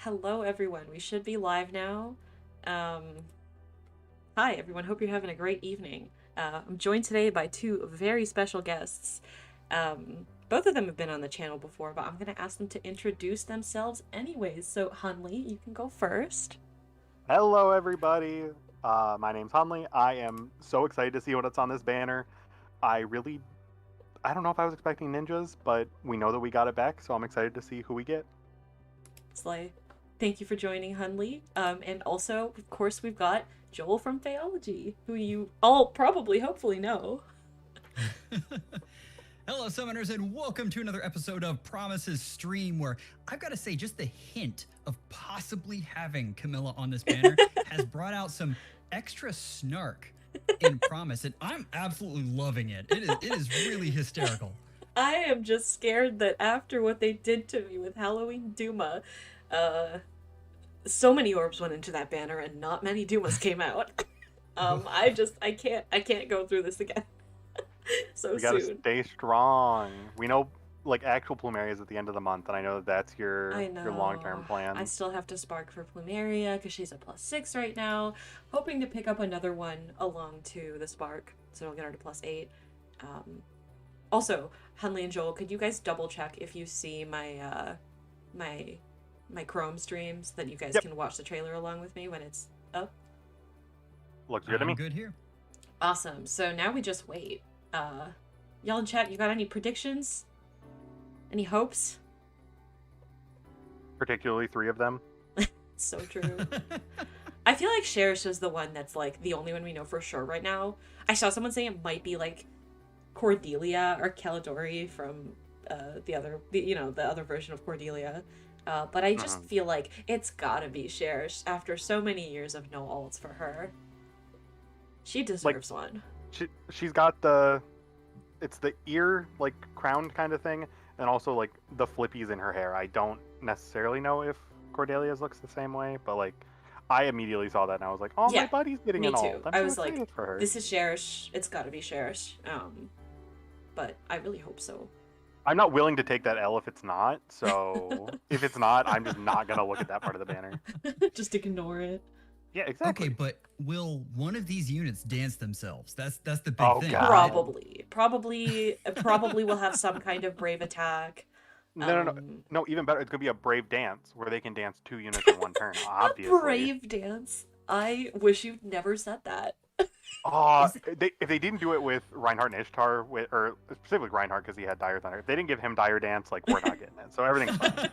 Hello, everyone. We should be live now. Um, Hi, everyone. Hope you're having a great evening. I'm joined today by two very special guests. Both of them have been on the channel before, but I'm going to ask them to introduce themselves anyways. So, Hundley, you can go first. Hello, everybody. My name's Hundley. I am so excited to see what's on this banner. I really, I don't know if I was expecting ninjas, but we know that we got it back, so I'm excited to see who we get. Slay. Thank you for joining, Hundley. And also, of course, we've got Joel from Fehology, who you all probably, hopefully know. Hello, summoners, and welcome to another episode of Promises Stream, where I've got to say, just the hint of possibly having Camilla on this banner has brought out some extra snark in Promise, and I'm absolutely loving it. It is really hysterical. I am just scared that after what they did to me with Halloween Duma, so many orbs went into that banner and not many Dumas came out. I can't go through this again so We gotta soon. stay strong. We know, like, actual Plumeria is at the end of the month, and I know that that's I your long-term know. plan. I still have to spark for Plumeria because she's a +6 right now. Hoping to pick up another one along to the spark, so it'll get her to +8. Also, Hunley and Joel, could you guys double check if you see my Chrome streams that you guys Yep. can watch the trailer along with me when it's up? Looks good to I'm me. good here. Awesome. So now we just wait. Y'all in chat, you got any predictions? Any hopes? Particularly 3 of them. So true. I feel like Cherish is the one that's like the only one we know for sure right now. I saw someone saying it might be like Cordelia or Caladori from the other version of Cordelia. But I just feel like it's gotta be Cherish after so many years of no alts for her. She deserves one. She's got it's the ear, like, crowned kind of thing, and also, like, the flippies in her hair. I don't necessarily know if Cordelia's looks the same way, but, like, I immediately saw that and I was like, oh, Yeah, my buddy's getting me an too. alt. I'm I so was like, excited for her. this is Cherish. It's gotta be Cherish. But I really hope so. I'm not willing to take that L if it's not, so if it's not, I'm just not going to look at that part of the banner. Just ignore it. Yeah, exactly. Okay, but will one of these units dance themselves? That's the big Oh, thing. God. Probably will have some kind of brave attack. No, even better. It's going to be a brave dance where they can dance 2 units in one turn, obviously. A brave dance. I wish you'd never said that. If they didn't do it with Reinhardt and Ishtar, or specifically Reinhardt because he had Dire Thunder, if they didn't give him Dire Dance, like, we're not getting it. So everything's fine.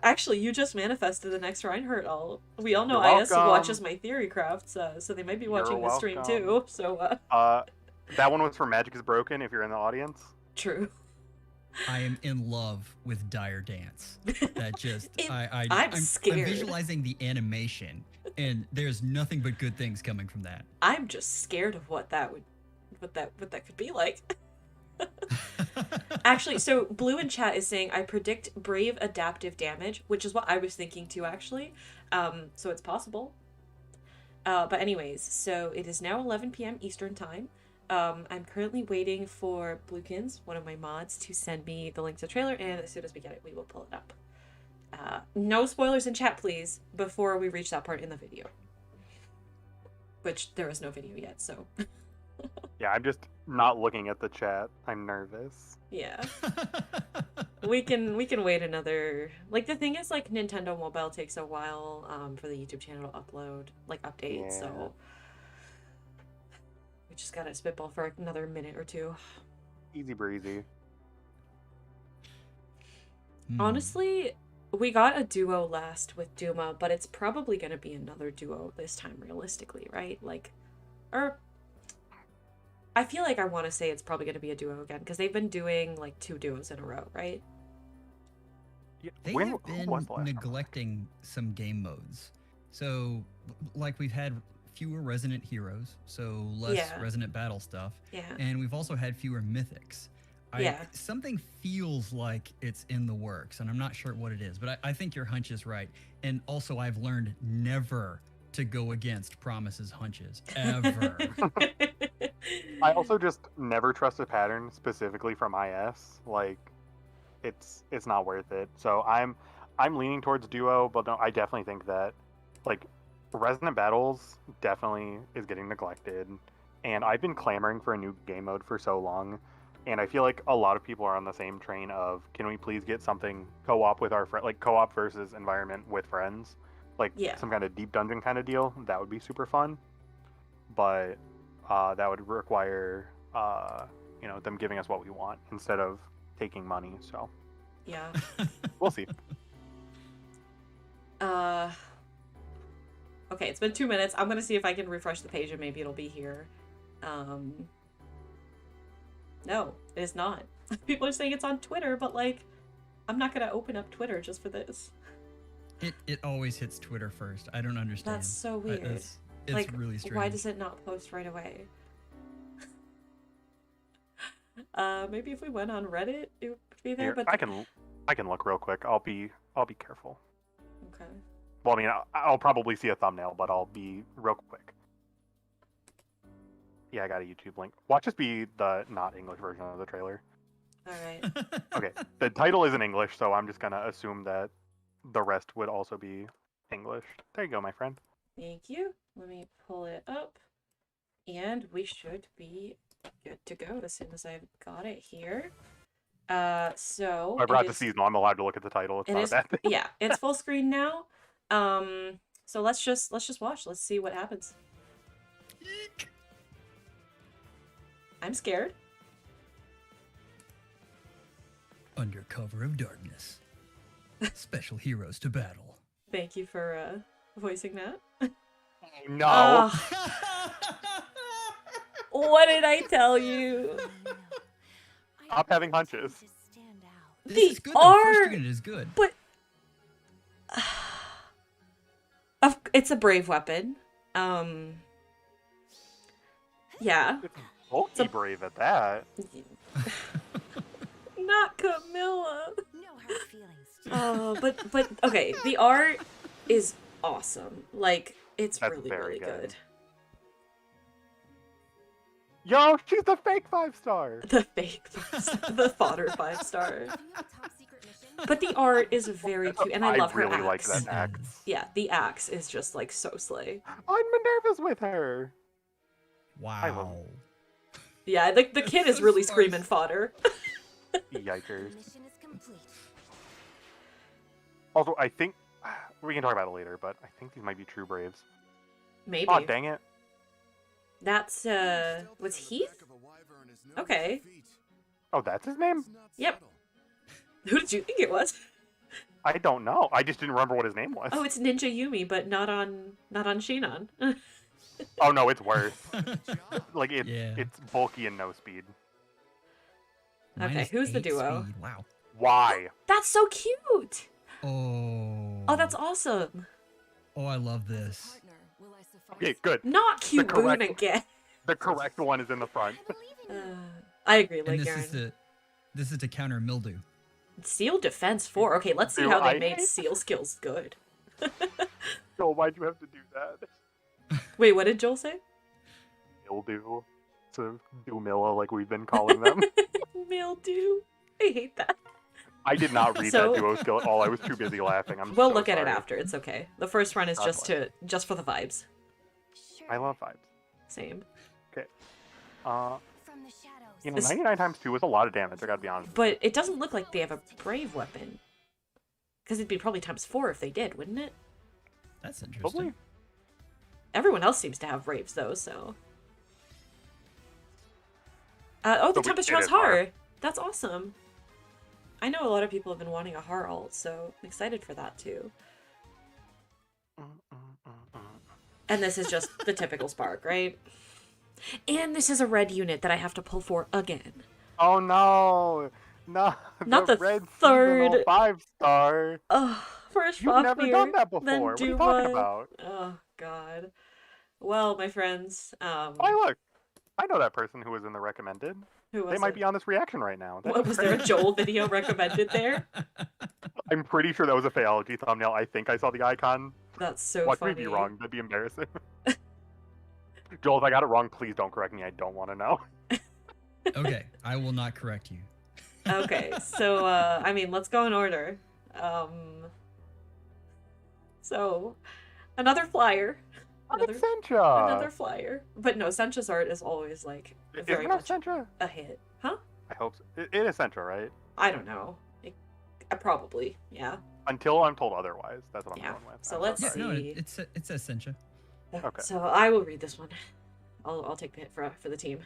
Actually, you just manifested the next Reinhardt all. We all know You're IS welcome. watches my theory crafts, so they might be watching the stream too. So, That one was for Magic is Broken if you're in the audience. true. I am in love with Dire Dance. That just I'm scared. I'm visualizing the animation, and there's nothing but good things coming from that. I'm just scared of what that could be like. Actually, so Blue in chat is saying I predict brave adaptive damage, which is what I was thinking too, actually. So it's possible. But anyways, so it is now 11 p.m. Eastern time. I'm currently waiting for Bluekins, one of my mods, to send me the link to the trailer, and as soon as we get it, we will pull it up. No spoilers in chat, please, before we reach that part in the video. Which, there is no video yet, so... Yeah, I'm just not looking at the chat. I'm nervous. Yeah. we can wait another... Like, the thing is, like, Nintendo Mobile takes a while for the YouTube channel to upload, like, updates, Yeah. so... We just gotta spitball for another minute or two. Easy breezy. Honestly, we got a duo last with Duma, but it's probably gonna be another duo this time, realistically, right? Like, or... I feel like I want to say it's probably going to be a duo again, because they've been doing, like, 2 duos in a row, right? Yeah, They who have was been the last one? neglecting some game modes. So, like, we've had fewer Resonant Heroes, so less Yeah. Resonant Battle stuff. Yeah. And we've also had fewer Mythics. Yeah. Something feels like it's in the works, and I'm not sure what it is, but I think your hunch is right. And also, I've learned never to go against Promise's hunches, ever. I also just never trust a pattern specifically from IS. Like, it's not worth it. So I'm I'm leaning towards duo, but no, I definitely think that like Resonant Battles definitely is getting neglected, and I've been clamoring for a new game mode for so long, and I feel like a lot of people are on the same train of can we please get something co-op with our friend, like co-op versus environment with friends, like Yeah. some kind of deep dungeon kind of deal. That would be super fun, but that would require them giving us what we want instead of taking money. So Yeah. we'll see. Okay, it's been 2 minutes. I'm gonna see if I can refresh the page and maybe it'll be here. No, it is not. People are saying it's on Twitter, but like, I'm not gonna open up Twitter just for this. It always hits Twitter first. I don't understand. That's so weird. It's like, really strange. why does it not post right away? Maybe if we went on Reddit, it would be there. Here, But I can look real quick. I'll be careful. okay. Well, I mean, I'll probably see a thumbnail, but I'll be real quick. Yeah, I got a YouTube link. Watch this be the not English version of the trailer. All right. Okay, the title isn't English, so I'm just gonna assume that the rest would also be English. There you go, my friend. Thank you. Let me pull it up, and we should be good to go as soon as I've got it here. So I brought the seasonal. I'm allowed to look at the title. It's it not is, a bad thing. yeah, it's full screen now. So let's just watch. Let's see what happens. I'm scared. Under cover of darkness, special heroes to battle. Thank you for voicing that. No. Ah, what did I tell you? Stop having hunches. This The is good. Though. First art, unit is good. but it's a brave weapon. Yeah. It's bulky brave at that. Not Camilla. No hard feelings. Oh, but okay, the art is awesome. Like, it's That's really, very really good. good. Yo, she's the fake 5-star. The fake the fodder 5-star. But the art is very cute, and I love her really axe. like that axe. Yeah, the axe is just like so slay. I'm Minerva's with her. I love Wow. Yeah, the kid is so really sparse. screaming fodder. Yikers. Mission is complete. Also, I think we can talk about it later, but I think these might be true Braves. Maybe. Oh, dang it. That's was Heath? Okay. Oh, that's his name? Yep. Who did you think it was? I don't know. I just didn't remember what his name was. Oh, it's Ninja Yumi, but not on Shinon. Oh no, it's worse. Like Yeah. it's bulky and no speed. Okay, Minus who's the 8 duo? speed. Wow. Why? That's so cute. Oh. Oh, that's awesome. Oh, I love this. Partner, will I suffice? Okay, good. Not cute Boon correct- again. The correct one is in the front. I believe in you. I agree, And like this is to counter mildew. Seal Defense 4. Okay, let's see Do how they I- made Seal skills good. So why'd you have to do that? Wait, what did Joel say? Mildew. To do Milla like we've been calling them. Mildew. I hate that. I did not read So- that duo skill at all. I was too busy laughing. We'll so look at it sorry. after. It's okay. The first run is God just for the vibes. Sure. I love vibes. Same. From the shadows. You know, This- 99 times 2 is a lot of damage, I gotta be honest. But it doesn't look like they have a brave weapon. Because it'd be probably times 4 if they did, wouldn't it? That's interesting. Probably. Everyone else seems to have braves though, so. Oh, the So we Tempest did Charles it, Har. Har. That's awesome. I know a lot of people have been wanting a Har alt, so I'm excited for that too. And this is just the typical Spark, right? And this is a red unit that I have to pull for again. Oh no! No, Not the red third- seasonal 5-star. Ugh, first You've never Fafnir, done that before. then What are you Duma. talking about? Oh god. Well, my friends, Oh, look. I know that person who was in the recommended. who was They might it? be on this reaction right now. What, was there a Joel video recommended there? I'm pretty sure that was a Fehology thumbnail. I think I saw the icon. That's so Watch funny. me be wrong. That'd be embarrassing. Joel, if I got it wrong, please don't correct me. I don't want to know. Okay, I will not correct you. Okay, so I mean, let's go in order. So, another flyer. Another Sencha! flyer. But no, Sencha's art is always like very Isn't it much Sencha? a hit. Huh? I hope so. It is Sencha, right? I don't know. Probably, yeah. Until I'm told otherwise. That's what I'm Yeah. going with. So I'm let's Yeah, sorry. no, see. it's Essentia. Okay. So I will read this one. I'll take the hit for the team.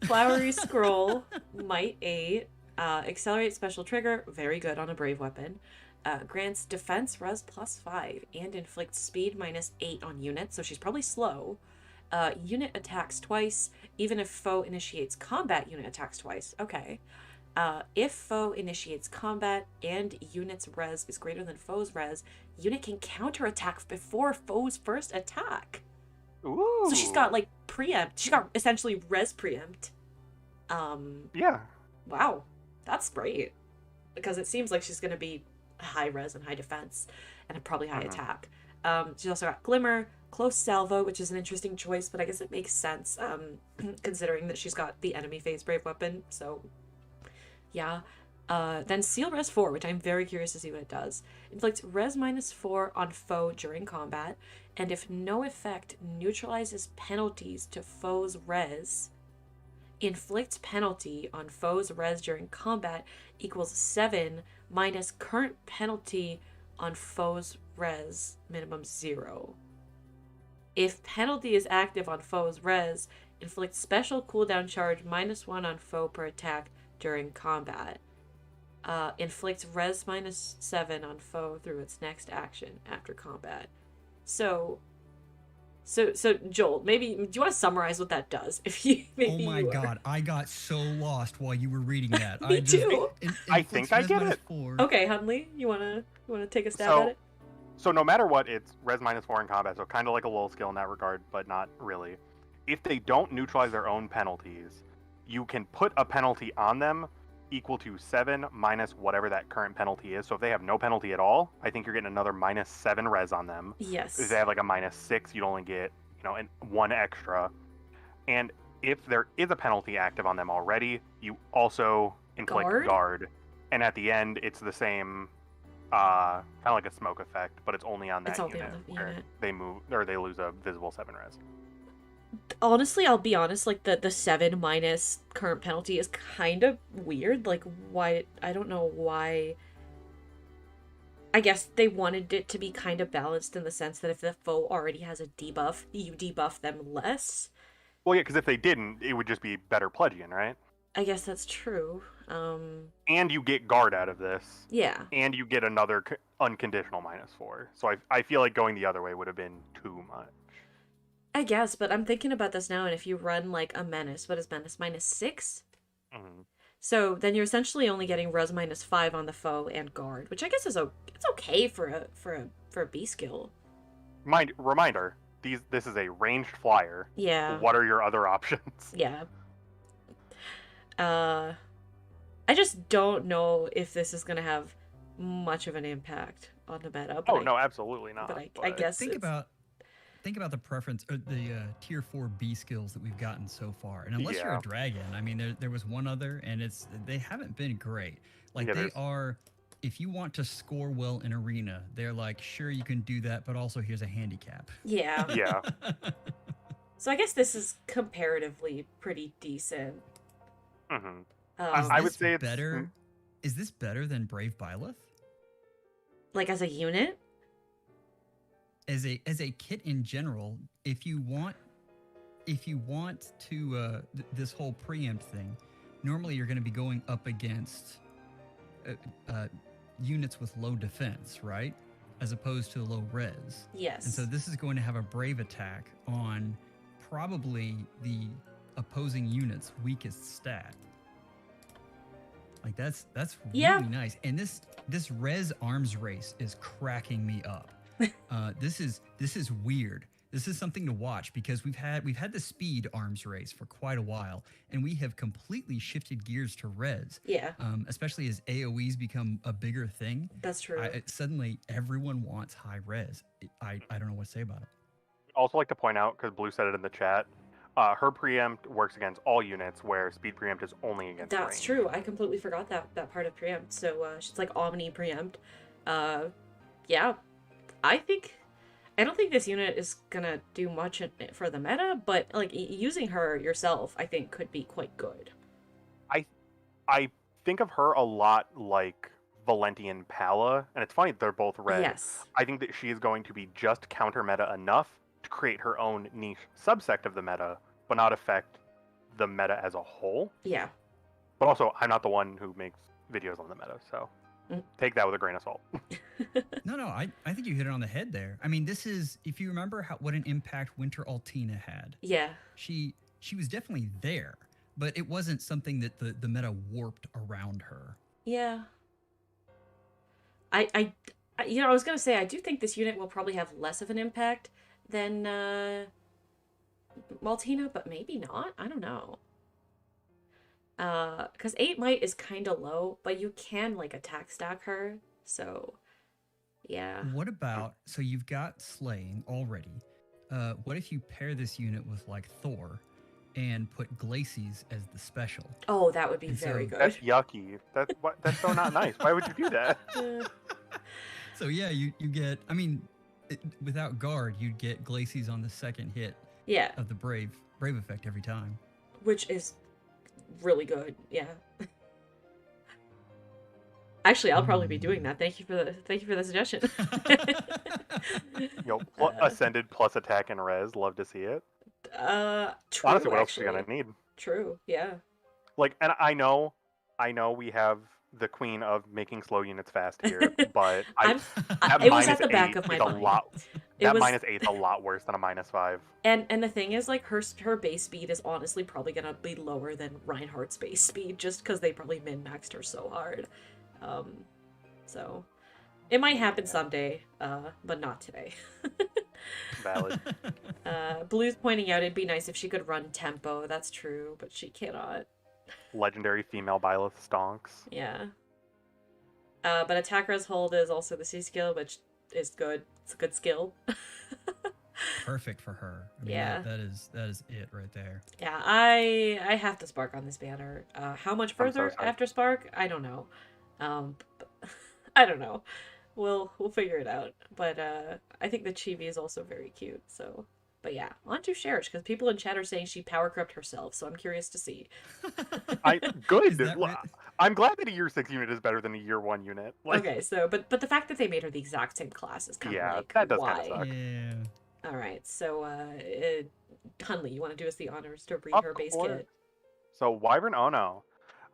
Flowery Scroll, Might 8, Accelerate Special Trigger, very good on a Brave weapon. Grants Defense Res +5 and inflicts Speed -8 on units, so she's probably slow. Unit attacks twice, even if foe initiates combat, unit attacks twice. Okay. If foe initiates combat and unit's res is greater than foe's res, unit can counterattack before foe's first attack. Ooh. So she's got like preempt. She got essentially res preempt. Yeah. Wow, that's great because it seems like she's gonna be high res and high defense, and probably high attack. She's also got Glimmer, Close Salvo, which is an interesting choice, but I guess it makes sense considering that she's got the enemy phase brave weapon. So yeah. Then Seal Res 4, which I'm very curious to see what it does. Inflicts Res -4 on foe during combat, and if no effect neutralizes penalties to foe's res, inflicts penalty on foe's res during combat equals 7 minus current penalty on foe's res, minimum 0. If penalty is active on foe's res, inflict special cooldown charge -1 on foe per attack during combat. Inflicts res -7 on foe through its next action after combat. So Joel, maybe do you want to summarize what that does? If you, maybe Oh my god, I got so lost while you were reading that. Me too. I think I get it. Okay, Hundley, you wanna take a stab So- at it? So no matter what, it's res -4 in combat, so kind of like a lull skill in that regard, but not really. If they don't neutralize their own penalties, you can put a penalty on them equal to 7 minus whatever that current penalty is. So if they have no penalty at all, I think you're getting another -7 res on them. Yes. If they have like a -6, you'd only get, one extra. And if there is a penalty active on them already, you also inflict guard. And at the end, it's the same, kind of like a smoke effect, but it's only on that It's only unit on the where unit. they move or they lose a visible 7 res. Honestly, I'll be honest, like the 7 minus current penalty is kind of weird. Like, why? I don't know why. I guess they wanted it to be kind of balanced in the sense that if the foe already has a debuff, you debuff them less. Well, yeah, because if they didn't, it would just be better Pledgian, right? I guess that's true. And you get guard out of this, Yeah. and you get another unconditional -4. So I feel like going the other way would have been too much. I guess, but I'm thinking about this now, and if you run like a menace, what is menace? -6? Mhm. So then you're essentially only getting res -5 on the foe and guard, which I guess is it's okay for a B skill. Reminder: this is a ranged flyer. Yeah. What are your other options? Yeah. I just don't know if this is gonna have much of an impact on the meta. But No, absolutely not. But I guess Think about the preference, the tier 4 B skills that we've gotten so far. And unless you're Yeah. a dragon, I mean, there was one other, and they haven't been great. Like Yeah, they there's- are. If you want to score well in arena, they're like, sure, you can do that, but also here's a handicap. yeah. Yeah. So I guess this is comparatively pretty decent. hmm Is I would this say it's better. Is this better than Brave Byleth? Like as a unit. As a kit in general, if you want to this whole preempt thing, normally you're going to be going up against units with low defense, right? As opposed to low res. Yes. And so this is going to have a brave attack on probably the opposing unit's weakest stat. Like that's really Yeah. nice. And this res arms race is cracking me up. This is weird. This is something to watch because we've had the speed arms race for quite a while, and we have completely shifted gears to res. Yeah, Especially as AOE's become a bigger thing. that's true. Suddenly everyone wants high res. I don't know what to say about it. Also like to point out, because Blue said it in the chat, her preempt works against all units, where speed preempt is only against That's range. true. I completely forgot that part of preempt. So she's like omni preempt. Yeah, I don't think this unit is gonna do much for the meta, but like using her yourself, I think could be quite good. I think of her a lot like Valenti and Pala, and it's funny they're both red. Yes. I think that she is going to be just counter meta enough to create her own niche subsect of the meta, but not affect the meta as a whole. Yeah. But also, I'm not the one who makes videos on the meta, so take that with a grain of salt. No, I think you hit it on the head there. I mean, this is, if you remember what an impact Winter Altina had. Yeah. She was definitely there, but it wasn't something that the meta warped around her. Yeah. I I was gonna say I do think this unit will probably have less of an impact than Maltina, but maybe not. I don't know. Because 8 might is kind of low, but you can like attack stack her. So, yeah. What about, so you've got slaying already. What if you pair this unit with like Thor and put Glacies as the special? Oh, that would be And so very good. That's yucky. That's so not nice. Why would you do that? So yeah, you get, I mean, without guard, you'd get Glacies on the second hit Yeah, of the brave effect every time. which is really good. Yeah. Actually, I'll probably be doing that. Thank you for the suggestion. Ascended plus attack and res. Love to see it. True. Honestly, what else are actually. you gonna need? True. Yeah. Like, and I know we have the queen of making slow units fast here, but It was at the back of my mind. That was, -8 is a lot worse than a -5. and the thing is, like, her base speed is honestly probably gonna be lower than Reinhardt's base speed, just because they probably min-maxed her so hard. So it might happen someday, but not today. Valid. Blue's pointing out it'd be nice if she could run tempo. That's true, but she cannot. Legendary female Byleth stonks. Yeah. But attack res hold is also the C skill, which is good. It's a good skill. Perfect for her. I mean, Yeah. that is it right there. Yeah, I have to spark on this banner. How much I'm so further sorry. after spark? I don't know. I don't know. We'll figure it out. But I think the chibi is also very cute. So, but yeah, on to Cherish, because people in chat are saying she power crept herself. So I'm curious to see. Good. Is that right? I'm glad that a year 6 unit is better than a year 1 unit. Like, Okay, so but the fact that they made her the exact same class is kind of Yeah, like that does why? kinda suck. Yeah. All right, so Hundley, you want to do us the honors to read Of her base course. kit? So Wyvern Ono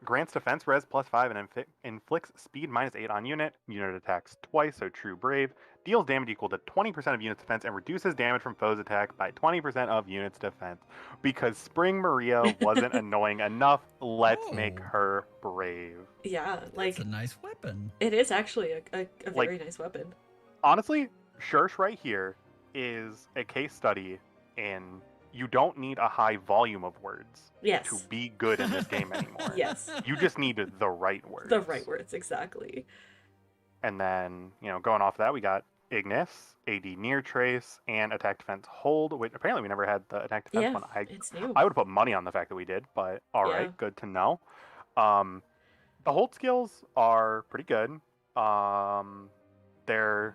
grants defense res +5 and inflicts speed -8 on unit. Unit attacks twice, so true brave. Deals damage equal to 20% of unit's defense and reduces damage from foes' attack by 20% of unit's defense. Because Spring Maria wasn't annoying enough, let's make Oh. her brave. Yeah, like It's a nice weapon. it is actually a Like- very nice weapon. Honestly, Church right here is a case study in you don't need a high volume of words Yes. to be good in this game anymore. Yes. You just need the right words. The right words, exactly. And then, going off that, we got Ignis, AD Near Trace, and Attack Defense Hold, which apparently we never had the Attack Defense Yeah, one. it's new. I would put money on the fact that we did, but all right, Yeah. good to know. The hold skills are pretty good. They're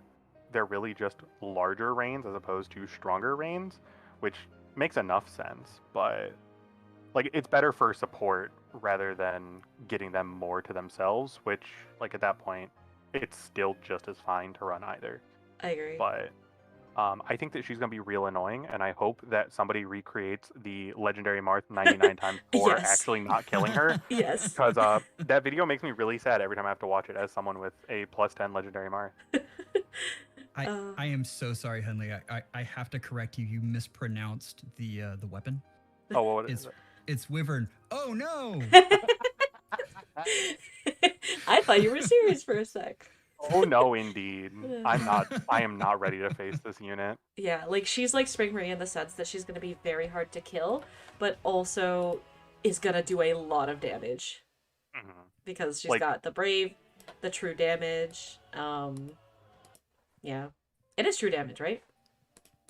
really just larger reigns as opposed to stronger reigns, which makes enough sense, but like it's better for support rather than getting them more to themselves, which like at that point it's still just as fine to run either. I agree. But I think that she's going to be real annoying, and I hope that somebody recreates the legendary Marth 99 times 4 Yes. actually not killing her. Yes. Because that video makes me really sad every time I have to watch it as someone with a +10 legendary Marth. I am so sorry, Hundley. I have to correct you. You mispronounced the weapon. Oh, what is it? It's Wyvern. Oh no! I thought you were serious for a sec. Oh no, indeed. I am not ready to face this unit. Yeah, like she's like Spring Maria in the sense that she's gonna be very hard to kill, but also is gonna do a lot of damage Mhm. because she's Like- got the brave, the true damage. Yeah, it is true damage, right?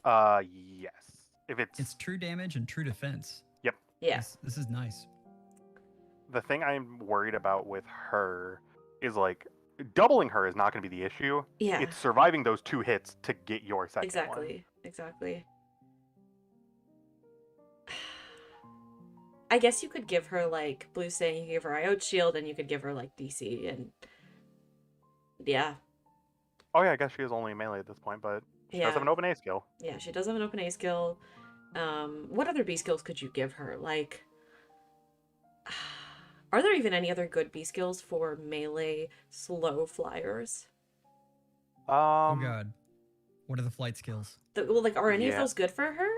Yes. If It's true damage and true defense. Yeah. This is nice. the thing I'm worried about with her is like doubling her is not going to be the issue. Yeah. It's surviving those 2 hits to get your second one. Exactly. I guess you could give her, like, Blue's saying you could give her Iode Shield, and you could give her, like, DC, and... Yeah. Oh yeah, I guess she is only melee at this point, but she does have an open A skill. Yeah, she does have an open A skill. What other B skills could you give her? Like... Are there even any other good B skills for melee slow flyers? Oh god. What are the flight skills? Well, like, are any of those good for her?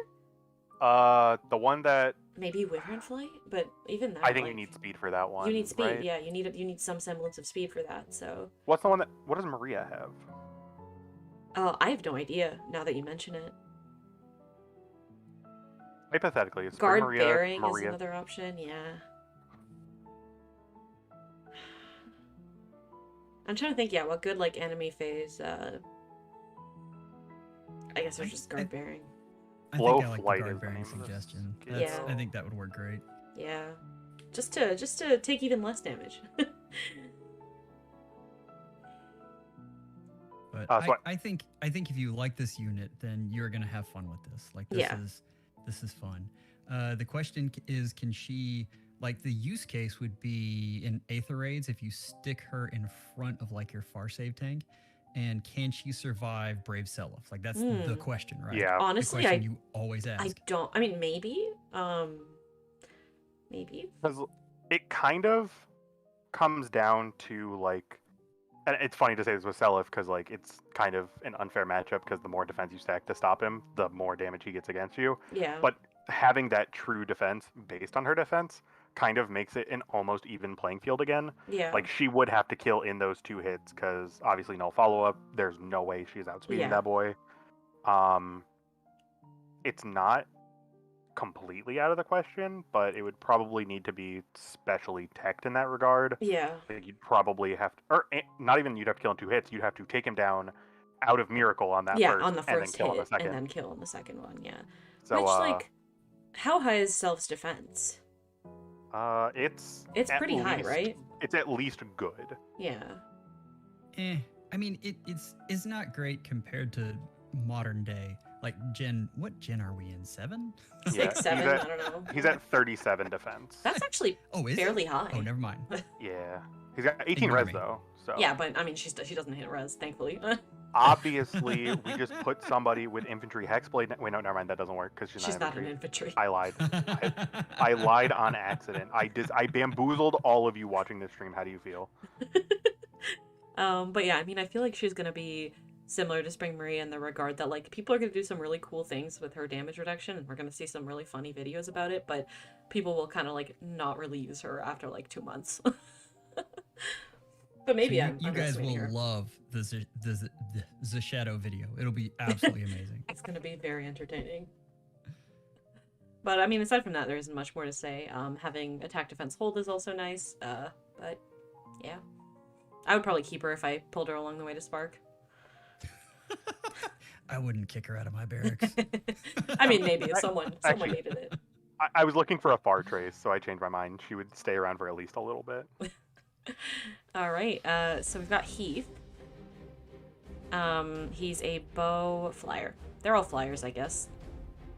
The one that... Maybe Wyvern flight? But even that, I think like, you need speed for that one. you need speed, right? yeah. You need some semblance of speed for that, so... What's the one that... What does Maria have? Oh, I have no idea, now that you mention it. Hypothetically, it's Guard Maria, bearing is another option, yeah. I'm trying to think, yeah, what good, like, enemy phase, I guess there's just guard bearing. I Blow think I like flight the is guard the bearing name of this suggestion. skill. Yeah. I think that would work great. Yeah. Just to take even less damage. But so I think if you like this unit, then you're gonna have fun with this. Like this is fun. The question is, can she, like, the use case would be in Aether Raids if you stick her in front of, like, your far save tank, and can she survive Brave Self? Like, that's the question, right? Yeah. Honestly, the question you always ask. I mean, maybe. Maybe. Because it kind of comes down to, like, and it's funny to say this with Seliph because, like, it's kind of an unfair matchup because the more defense you stack to stop him, the more damage he gets against you. Yeah. But having that true defense based on her defense kind of makes it an almost even playing field again. Yeah. Like, she would have to kill in those 2 hits because obviously no follow-up. There's no way she's outspeeding that boy. It's not completely out of the question, but it would probably need to be specially teched in that regard. Yeah. Like, you'd probably have to, or not even you'd have to kill in 2 hits. You'd have to take him down out of Miracle on that first, on the first and then kill hit, on the second. and then kill on the second one, yeah. So, which, like, how high is Self's defense? It's pretty high, right? It's at least good. Yeah. I mean, it's not great compared to modern day. Like, what gen are we in? 7? 6, 7, I don't know. He's at 37 defense. That's actually fairly high. Oh, never mind. Yeah. He's got 18 Ignore res, me. though. So. Yeah, but, I mean, she doesn't hit res, thankfully. Obviously, we just put somebody with infantry hexblade. Wait, no, never mind. That doesn't work because she's not an infantry. I lied. I lied on accident. I bamboozled all of you watching this stream. How do you feel? But yeah, I mean, I feel like she's gonna be similar to Spring Maria in the regard that, like, people are gonna do some really cool things with her damage reduction, and we're gonna see some really funny videos about it. But people will kind of, like, not really use her after like 2 months. But maybe so you guys will love the Shadow video. It'll be absolutely amazing. It's gonna be very entertaining. But I mean, aside from that, there isn't much more to say. Having attack defense hold is also nice. But yeah, I would probably keep her if I pulled her along the way to Spark. I wouldn't kick her out of my barracks. I mean, maybe if someone actually, needed it. I was looking for a far trace, so I changed my mind. She would stay around for at least a little bit. All right, so we've got Heath. He's a bow flyer. They're all flyers, I guess.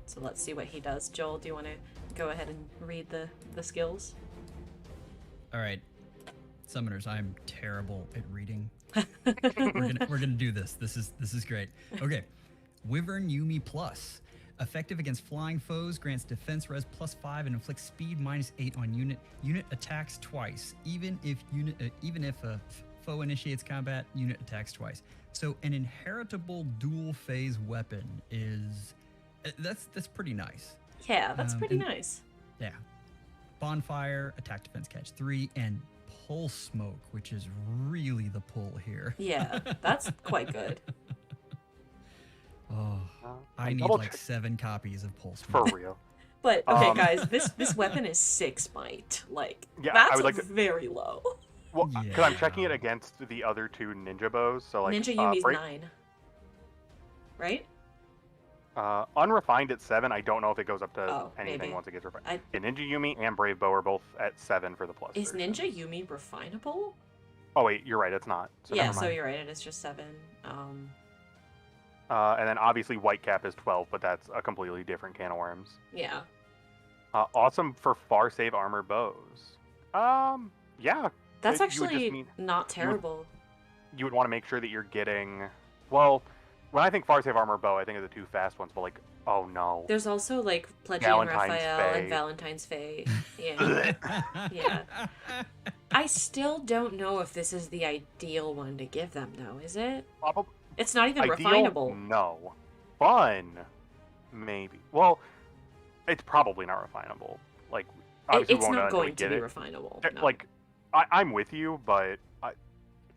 So let's see what he does. Joel, do you want to go ahead and read the skills? All right, summoners, I'm terrible at reading. we're gonna do this. This is great. Okay, Wyvern Yumi Plus. Effective against flying foes, grants defense res +5 and inflicts speed -8 on unit. Unit attacks twice, even if a foe initiates combat. Unit attacks twice. So an inheritable dual phase weapon is that's pretty nice. Yeah, that's pretty nice. Yeah, bonfire, attack, defense, catch 3, and pulse smoke, which is really the pull here. Yeah, that's quite good. Oh, I need like 7 copies of Pulse. For real. But okay, guys, this weapon is 6 might. Like, yeah, that's I would like very low. Well, because I'm checking it against the other 2 ninja bows, so like Ninja Yumi's 9, right? Unrefined at 7. I don't know if it goes up to anything maybe. once it gets refined. Yeah, Ninja Yumi and Brave Bow are both at 7 for the plus. Is version. Ninja Yumi refinable? Oh wait, you're right. It's not. So Yeah, never so mind. you're right. It is just 7. And then obviously Whitecap is 12, but that's a completely different can of worms. Yeah. Awesome for far save armor bows. Yeah. That's you would just actually mean not terrible. you would want to make sure that you're getting. Well, when I think far save armor bow, I think of the 2 fast ones, but like, oh no. There's also like Pledgy and Valentine's Raphael and Fae. Valentine's Fae. Yeah. Yeah. I still don't know if this is the ideal one to give them, though, is it? Probably It's not even ideal, refinable. no. Fun, maybe. Well, it's probably not refinable. Like, obviously, we It's won't know not until we going to get be it. refinable. No. Like, I'm with you, but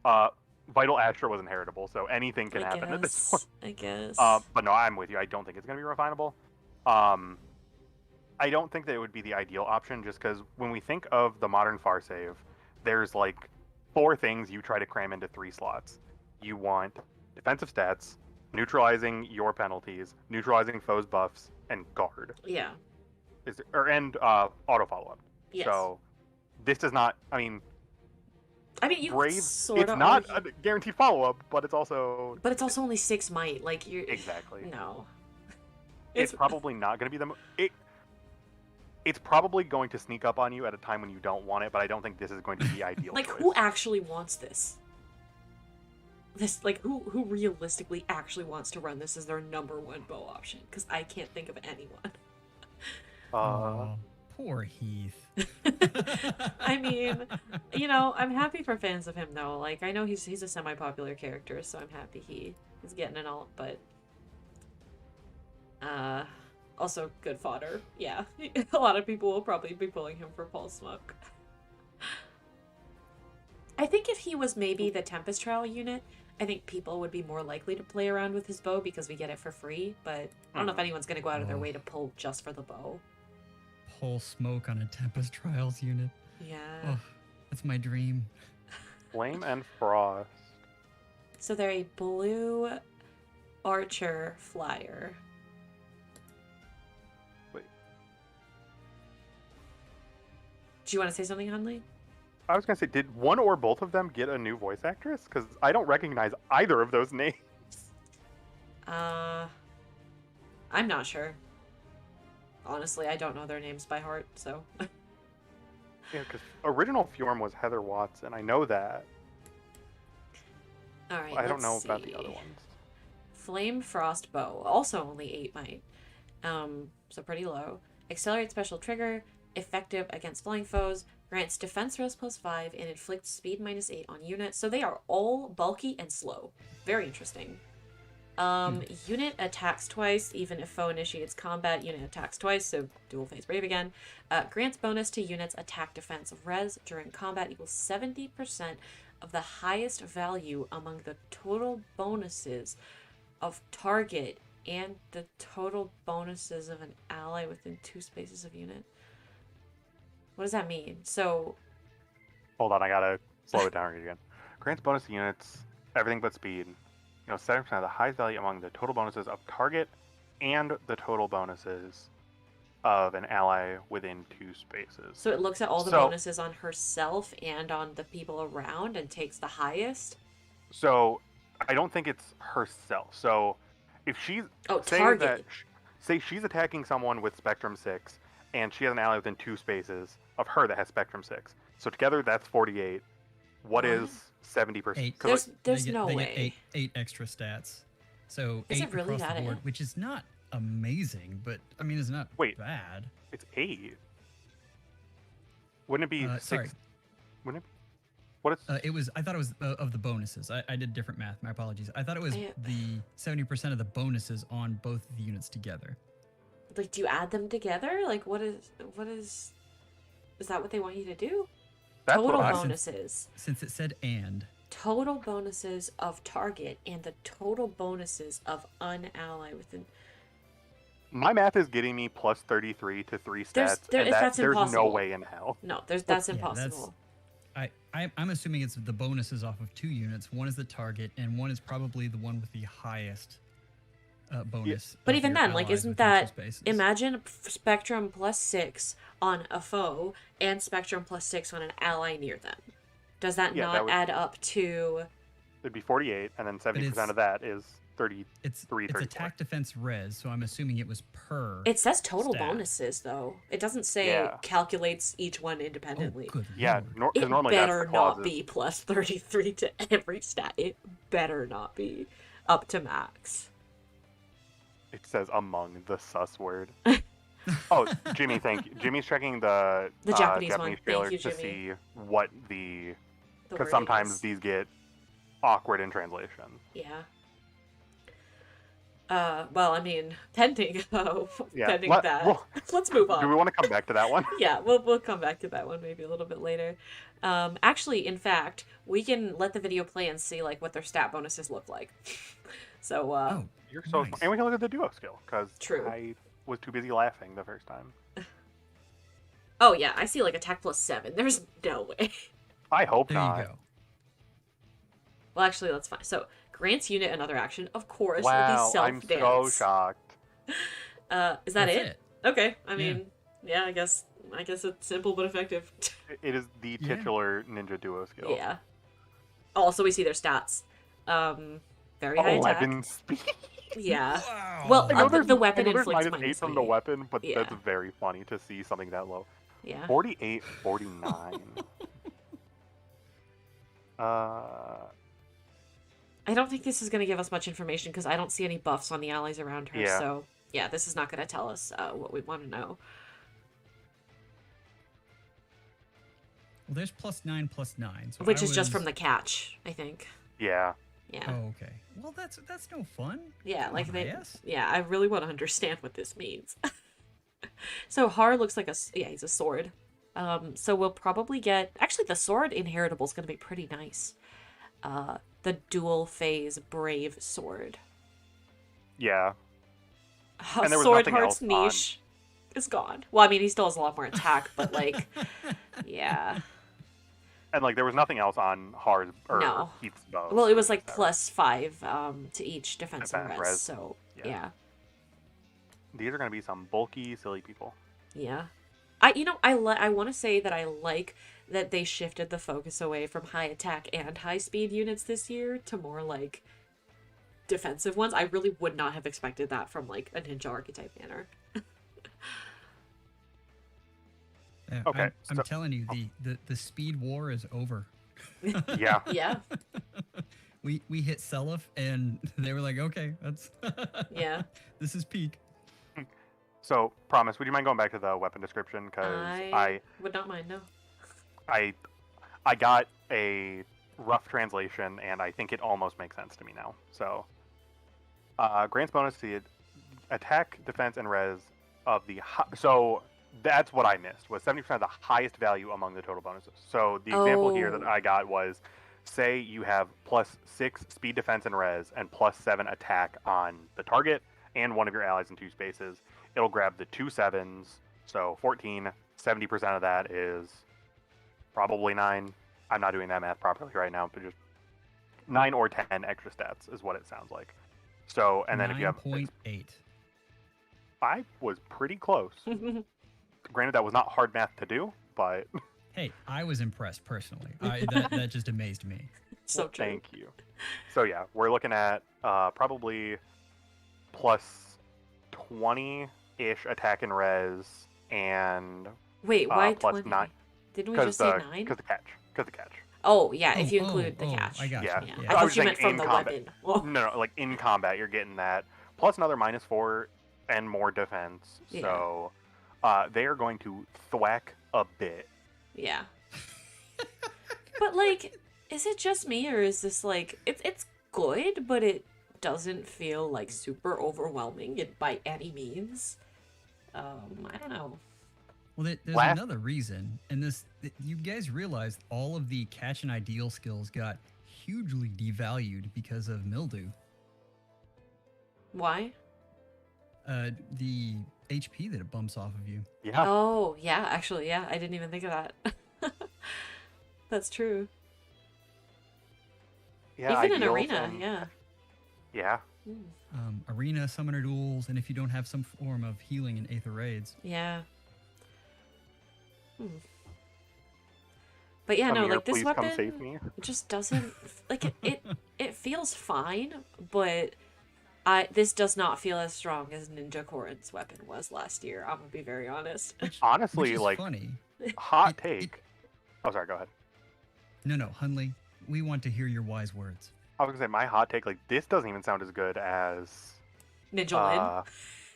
Vital Astra was inheritable, so anything can happen at this point. I guess. But no, I'm with you. I don't think it's going to be refinable. I don't think that it would be the ideal option, just because when we think of the modern far save, there's like 4 things you try to cram into 3 slots. You want defensive stats, neutralizing your penalties, neutralizing foes' buffs, and guard. Yeah. And auto follow up. Yes. So this does not. I mean, you Brave. could sorta It's not argue- a guaranteed follow up, but it's also But it's also only 6 might. Like, you're... exactly. No. It's probably not going to be it's probably going to sneak up on you at a time when you don't want it, but I don't think this is going to be ideal. Like, choice. who actually wants this? Like, who realistically actually wants to run this as their number 1 bow option? Because I can't think of anyone. Oh, poor Heath. I mean, I'm happy for fans of him, though. Like, I know he's a semi-popular character, so I'm happy he's getting an alt, but... also good fodder. Yeah. A lot of people will probably be pulling him for Paul Smoke. I think if he was maybe the Tempest Trial unit, I think people would be more likely to play around with his bow because we get it for free, but I don't know if anyone's going to go out of their way to pull just for the bow. Pull Smoke on a Tempest Trials unit. Yeah. Oh, that's my dream. Flame and Frost. So they're a blue archer flyer. Wait. Do you want to say something, Hundley? I was gonna say, did one or both of them get a new voice actress? Because I don't recognize either of those names. I'm not sure. Honestly, I don't know their names by heart, so... Yeah, because original Fjorm was Heather Watson. I know that. Alright, I don't know let's about the see. other ones. Flame Frost Bow, also only 8 might. So pretty low. Accelerate special trigger, effective against flying foes, grants defense res +5, and inflicts speed -8 on units. So they are all bulky and slow. Very interesting. Unit attacks twice, even if foe initiates combat, unit attacks twice, so dual phase brave again. Grants bonus to units attack defense res during combat equals 70% of the highest value among the total bonuses of target and the total bonuses of an ally within 2 spaces of unit. What does that mean? So... Hold on, I gotta slow it down again. Grants bonus to units, everything but speed. 70% of the highest value among the total bonuses of target and the total bonuses of an ally within 2 spaces. So it looks at all the bonuses on herself and on the people around and takes the highest? So I don't think it's herself. So if she's... target. Say she's attacking someone with Spectrum 6 and she has an ally within 2 spaces of her that has Spectrum 6. So together that's 48. What is 70%? 8. There's They no get way. 8 extra stats. So Is 8 it really across the that board, it? which is not amazing, but I mean it's not bad. It's 8. Wouldn't it be 6? Sorry. Wouldn't it? What is? It was. I thought it was of the bonuses. I did different math. My apologies. I thought it was the 70% of the bonuses on both the units together. Like, do you add them together? Like, what is... Is that what they want you to do? That's Total what bonuses. Since it said and. Total bonuses of target and the total bonuses of unally within... My math is getting me plus 33 to 3 stats, That's there's no impossible. way in hell. No, that's impossible. I'm assuming it's the bonuses off of 2 units. One is the target, and one is probably the one with the highest bonus. But of even your then, like, allies isn't within 2 that... spaces. Imagine Spectrum +6 on a foe and Spectrum +6 on an ally near them. Does that Yeah, not that would- add up to... It'd be 48, and then 70% it's- of that is 33, It's 34. attack, defense, res, so I'm assuming it was per. It says total stat. bonuses, though. It doesn't say Yeah. calculates each one Oh, independently. good Yeah, lord. because It normally that's better the not clauses. be plus 33 to every stat. It better not be up to max. It says among the sus word. Oh, Jimmy, thank you. Jimmy's checking the Japanese one. Thank trailer you, to Jimmy. see what the... The Because wording sometimes is- these get awkward in translation. Yeah. Well, I mean, pending Yeah, pending let- that. well, Let's move on. Do we want to come back to that one? Yeah, we'll come back to that one maybe a little bit later. Actually, in fact, we can let the video play and see like what their stat bonuses look like. So, Oh, You're so nice. And we can look at the duo skill, because True. I was too busy laughing the first time. oh yeah, I see like attack plus 7. There's no way. I hope There not. you go. Well, actually, that's fine. So, grants unit another action. Of course, Wow, it'll be I'm self-dance. so shocked. Is that That's it? Okay. I Yeah. mean, yeah, I guess it's simple but effective. It is the Yeah. titular ninja duo skill. Yeah. Also, we see their stats. Very high attack. 11 speed. Yeah. Wow. Well, I know the there's, weapon I know there's inflicts minus 8 minus from the 8. weapon, but Yeah. that's very funny to see something that low. Yeah. 48, 49. I don't think this is going to give us much information because I don't see any buffs on the allies around her. Yeah. So, yeah, this is not going to tell us what we want to know. Well, there's +9, +9. So Which I is just was- from the catch, I think. Yeah. Yeah. Oh, okay. Well, that's no fun. Yeah, Come like on, they. IS. Yeah, I really want to understand what this means. So Har looks like he's a sword. So we'll probably get actually the sword inheritable is going to be pretty nice. The dual phase brave sword. Yeah. And there was Sword nothing Heart's else on- niche is gone. Well, I mean, he still has a lot more attack, but like, yeah. And like there was nothing else on Har's or No. Heath's bow. Well, it was like so- +5 to each defense and Defense, res. res. So Yeah. yeah. These are going to be some bulky, silly people. Yeah. I want to say that I like that they shifted the focus away from high attack and high speed units this year to more like defensive ones. I really would not have expected that from like a ninja archetype banner. Yeah, Okay, I'm so- telling you, the speed war is over. Yeah. Yeah. We hit Seliph and they were like, okay, that's Yeah. this is peak. So, Promise, would you mind going back to the weapon description? Because I would not mind, no. I got a rough translation, and I think it almost makes sense to me now. So, grants bonus to attack, defense, and res of the... So, that's what I missed, was 70% of the highest value among the total bonuses. So, the example here that Oh. I got was, say you have +6 speed, defense, and res, and +7 attack on the target, and one of your allies in 2 spaces. It'll grab the 2 7s, so 14. 70% of that is probably 9. I'm not doing that math properly right now, but just 9 or 10 extra stats is what it sounds like. So, and then if you have, 9.8. I was pretty close. Granted, that was not hard math to do, but Hey, I was impressed personally. That just amazed me. So true. thank you. So yeah, we're looking at probably plus 20-ish attack and res, and Wait, why plus 20? 9. Didn't we Because just say the 9? because the catch. Because the catch. Oh, yeah, if you Oh, include the oh, catch. I got Yeah. you. Yeah. Yeah. I I thought was you saying meant from in the combat. weapon. Oh, No, like in combat, you're getting that plus another -4 and more defense. Yeah. So they are going to thwack a bit. yeah. But like, is it just me or is this like it's good, but it doesn't feel like super overwhelming by any means? I don't know. Well, there's Last- another reason, and you guys realize all of the catch and ideal skills got hugely devalued because of mildew. Why? The HP that it bumps off of you. Yeah. Oh, yeah, actually, yeah, I didn't even think of that. That's true. Yeah. Even in ideals arena, and- yeah. Yeah. Mm, Arena, summoner duels, and if you don't have some form of healing in Aether Raids. yeah. Hmm. But yeah, no, Amir, like this please weapon come save me. just doesn't like it feels fine, but this does not feel as strong as Ninja Korin's weapon was last year. I'm gonna be very honest. Which Honestly, is like, funny. hot It- take. Oh, sorry, go ahead. No, Hundley, we want to hear your wise words. I was gonna say my hot take, like, this doesn't even sound as good as Ninja uh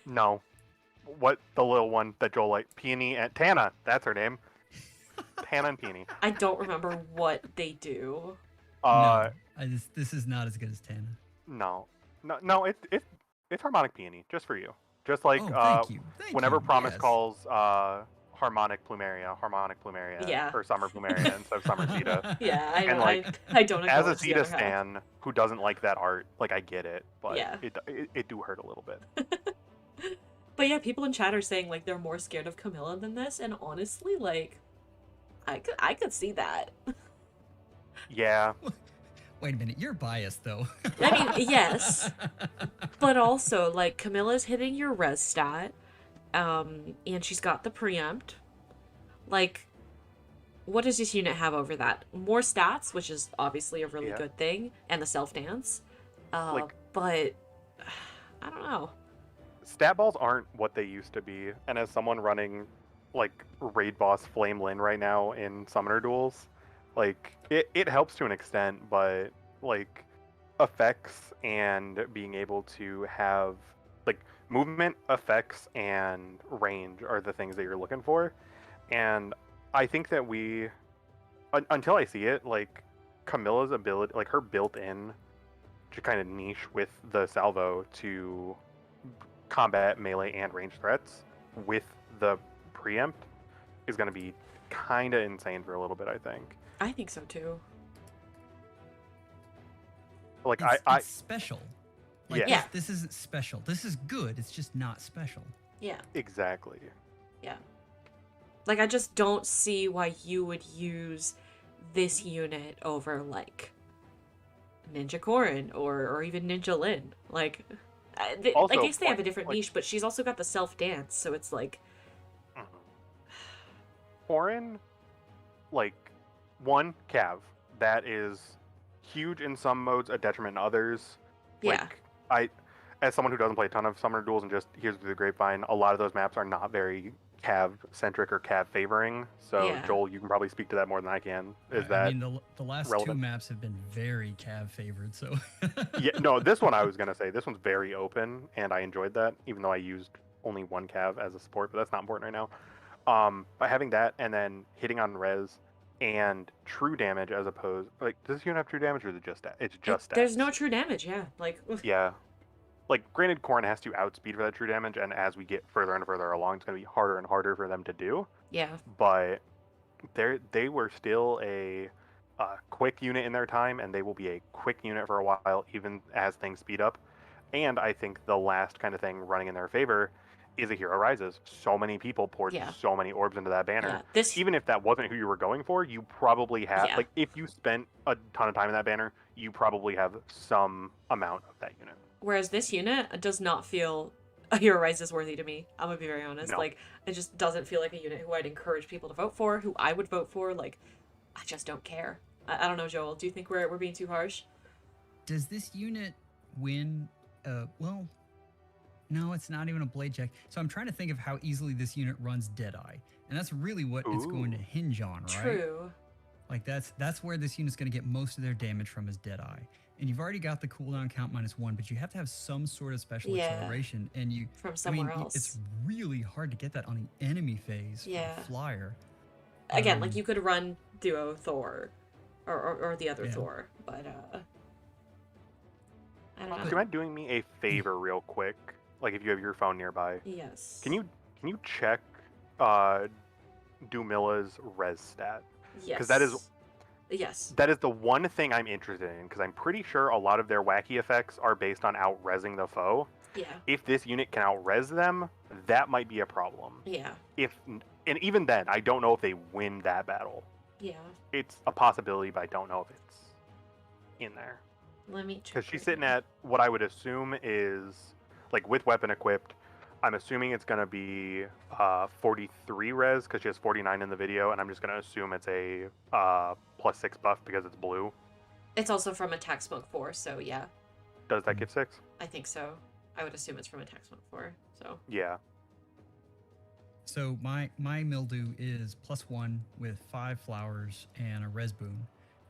no. What the little one that Joel like Peony and Tana, that's her name. Tana and Peony. I don't remember what they do. This is not as good as Tana. No, it's harmonic peony, just for you. Just like Thank you. Thank whenever you. Promise Yes. calls harmonic plumeria, Yeah. or summer plumeria instead of summer zeta. Yeah, I And, know. like, I don't As a acknowledge the Zeta other half. stan who doesn't like that art, like I get it, but Yeah. it do hurt a little bit. But yeah, people in chat are saying like they're more scared of Camilla than this, and honestly, like, I could see that. Yeah, Wait a minute, you're biased though. I mean, yes, but also like Camilla's hitting your res stat, and she's got the preempt. Like, what does this unit have over that? More stats, which is obviously a really Yeah. good thing, and the self dance. Like- But I don't know. stat balls aren't what they used to be, and as someone running like raid boss Flame Lin right now in summoner duels, like it helps to an extent, but like effects and being able to have like movement, effects, and range are the things that you're looking for. And I think that until I see it, like Camilla's ability, like her built-in to kind of niche with the salvo to combat melee and range threats with the preempt is going to be kind of insane for a little bit, I think. I think so too. Like It's special. Like, Yeah. this isn't special. This is good. It's just not special. Yeah. exactly. Yeah. Like, I just don't see why you would use this unit over, like, Ninja Korin or even Ninja Lin. Like, I Also, guess they have a different like- niche, but she's also got the self-dance, so it's like... Foreign, like one Cav that is huge in some modes, a detriment in others. Yeah. Like as someone who doesn't play a ton of summoner duels and just hears through the grapevine, a lot of those maps are not very Cav centric or Cav favoring. So Yeah. Joel, you can probably speak to that more than I can. Is I that mean, the last relevant? two maps have been very Cav favored, so. yeah? No, this one I was gonna say this one's very open, and I enjoyed that, even though I used only one Cav as a support, but that's not important right now. By having that and then hitting on res and true damage as opposed, like, does this unit have true damage or is it just it's just There's stats? no true damage, yeah. Like, Yeah. Like, granted, Corrin has to outspeed for that true damage, and as we get further and further along, it's going to be harder and harder for them to do. yeah. But they were still a quick unit in their time, and they will be a quick unit for a while, even as things speed up. And I think the last kind of thing running in their favor is a Hero Rises. So many people poured Yeah. so many orbs into that banner. Yeah. This... Even if that wasn't who you were going for, you probably have, Yeah. like, if you spent a ton of time in that banner, you probably have some amount of that unit. Whereas this unit does not feel a Hero Rises worthy to me. I'm gonna be very honest. No. Like, it just doesn't feel like a unit who I'd encourage people to vote for, who I would vote for. Like, I just don't care. I don't know, Joel. Do you think we're being too harsh? Does this unit win? Well, no, it's not even a blade check. So I'm trying to think of how easily this unit runs Deadeye, and that's really what it's going to Ooh. hinge on, right? True. Like that's where this unit's going to get most of their damage from is Deadeye. And you've already got the cooldown count -1, but you have to have some sort of special Yeah. acceleration, and you From somewhere else. It's really hard to get that on the enemy phase. Yeah. For a flyer. Again, like, Um, you could run duo Thor or the other Yeah. Thor, but I don't Do know. you mind doing me a favor real quick? Like, if you have your phone nearby, Yes. can you check Dumilla's res stat? Yes. 'cause that is- Yes. That is the one thing I'm interested in, because I'm pretty sure a lot of their wacky effects are based on out-resing the foe. Yeah. If this unit can out-res them, that might be a problem. Yeah. And even then, I don't know if they win that battle. Yeah. It's a possibility, but I don't know if it's in there. Let me check. Because she's right sitting now. at what I would assume is, like, with weapon equipped, I'm assuming it's going to be 43 res because she has 49 in the video, and I'm just going to assume it's a +6 buff because it's blue. It's also from Attack Smoke 4, so yeah. Does that give 6? I think so. I would assume it's from Attack Smoke 4, so. Yeah. So my mildew is +1 with 5 flowers and a res boon,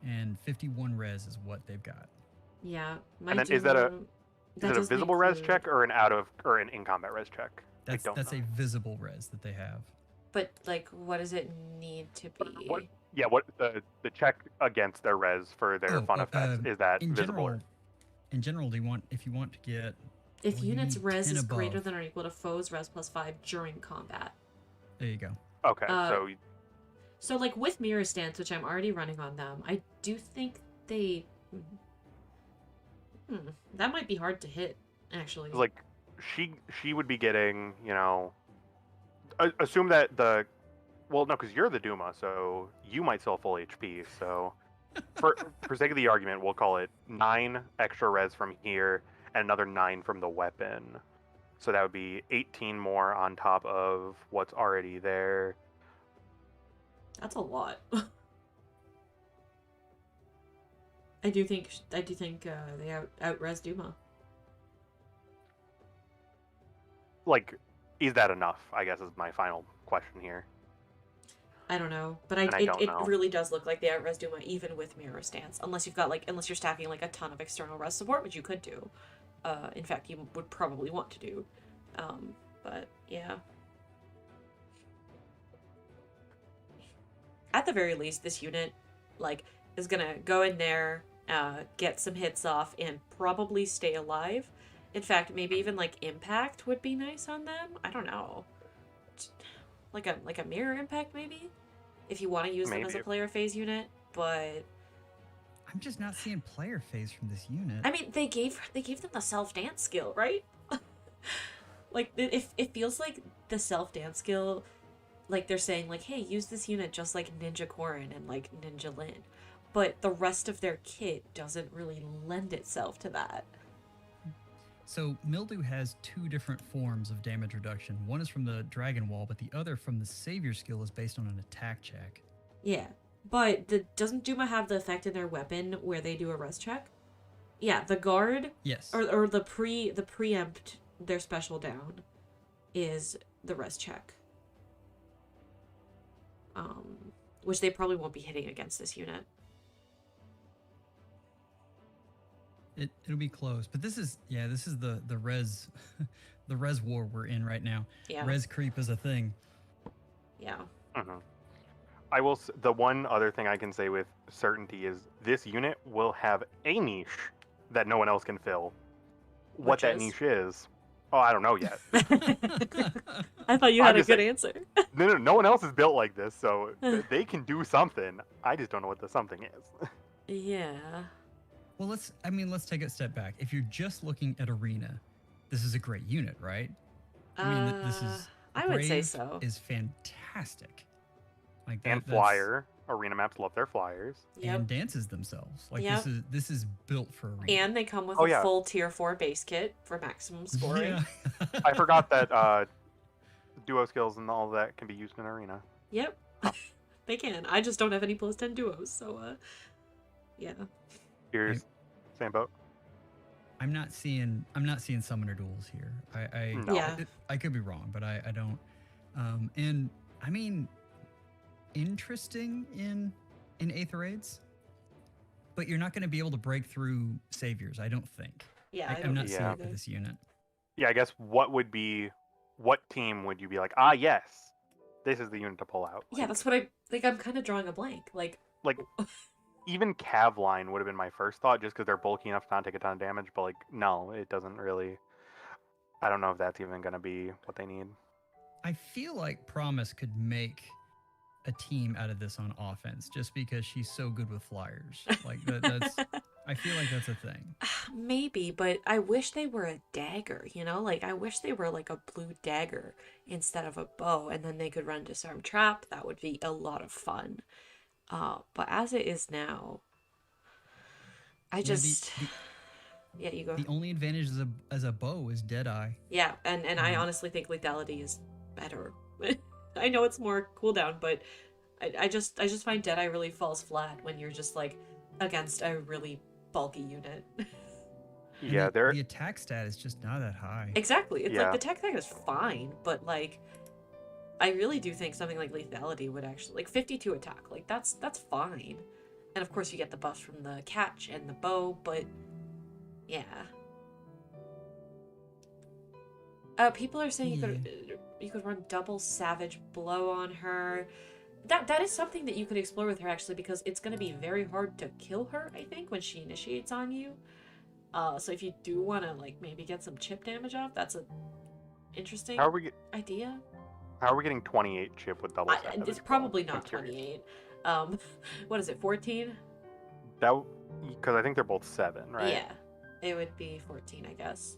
and 51 res is what they've got. Yeah. And then is it a visible res check or an in combat res check? That's a visible res that they have. But like, what does it need to be? What the check against their res for their fun effects is that visible? In general, if you want to get if units need res 10 is above. greater than or equal to foes res +5 during combat. There you go. Okay, So like with Mirror Stance, which I'm already running on them, I do think they. That might be hard to hit, actually. like she would be getting, assume that no, because you're the Duma, so you might still have full HP. So for sake of the argument, we'll call it 9 extra res from here and another 9 from the weapon. So that would be 18 more on top of what's already there. That's a lot. I do think they out-res Duma. Like, is that enough? I guess is my final question here. I don't know, but I don't it know. really does look like they out-res Duma even with Mirror Stance, unless you're stacking like a ton of external res support, which you could do. In fact, you would probably want to do. But yeah. At the very least, this unit, like, is gonna go in there, get some hits off, and probably stay alive. In fact, maybe even like impact would be nice on them. I don't know. Like a mirror impact, maybe, if you want to use them as a player phase unit. But I'm just not seeing player phase from this unit. I mean, they gave them the self dance skill, right? Like, it feels like the self dance skill, like they're saying like, hey, use this unit just like Ninja Korin and like Ninja Lin, but the rest of their kit doesn't really lend itself to that. So Mildew has 2 different forms of damage reduction. One is from the Dragon Wall, but the other from the Savior skill is based on an attack check. Yeah, but doesn't Duma have the effect in their weapon where they do a res check? Yeah, the guard. Yes. Or the preempt their special down is the res check. Which they probably won't be hitting against this unit. It'll be close, but this is the res the res war we're in right now. Yeah. Res creep is a thing. Yeah. Mm-hmm. The one other thing I can say with certainty is this unit will have a niche that no one else can fill. What that niche is, I don't know yet. I thought you had a good answer. No one else is built like this, so they can do something. I just don't know what the something is. Yeah. Well, let's take a step back. If you're just looking at Arena, this is a great unit, right? I mean, this is. I would say Brave so. Is fantastic. Like and flyer. Arena maps love their flyers. Yep. And dances themselves. Like Yep. this is built for Arena. And they come with a full tier 4 base kit for maximum scoring. Yeah. I forgot that duo skills and all that can be used in Arena. Yep. They can. I just don't have any +10 duos, so yeah. Here's same boat. I'm not seeing summoner duels here. No. Yeah. I could be wrong, but I don't. And I mean, interesting in Aether Raids, but you're not going to be able to break through saviors. I don't think. Yeah, I'm not seeing it with this unit. Yeah, I guess what team would you be like? Yes, this is the unit to pull out. Yeah, that's what I'm kind of drawing a blank. Like even Cavline would have been my first thought, just because they're bulky enough to not take a ton of damage. But like, no, it doesn't really. I don't know if that's even going to be what they need. I feel like Promise could make a team out of this on offense, just because she's so good with flyers. Like that's. I feel like that's a thing. Maybe, but I wish they were a dagger, Like, I wish they were like a blue dagger instead of a bow, and then they could run Disarm Trap. That would be a lot of fun. But as it is now, I just... Yeah, you go. The only advantage as a bow is Deadeye. Yeah, and I honestly think lethality is better. I know it's more cooldown, but I just find Deadeye really falls flat when you're just like against a really bulky unit. Yeah, the attack stat is just not that high. Exactly. It's Yeah. like the tech is fine, but like I really do think something like lethality would actually like 52 attack. Like that's fine. And of course you get the buffs from the catch and the bow, but yeah. People are saying you could run double savage blow on her. That is something that you could explore with her actually, because it's going to be very hard to kill her, I think, when she initiates on you. So if you do want to like maybe get some chip damage off, that's a interesting idea. How are we getting 28 chip with double savage? It's probably I'm not curious. 28. What is it, 14? That because I think they're both 7, right? Yeah, it would be 14, I guess.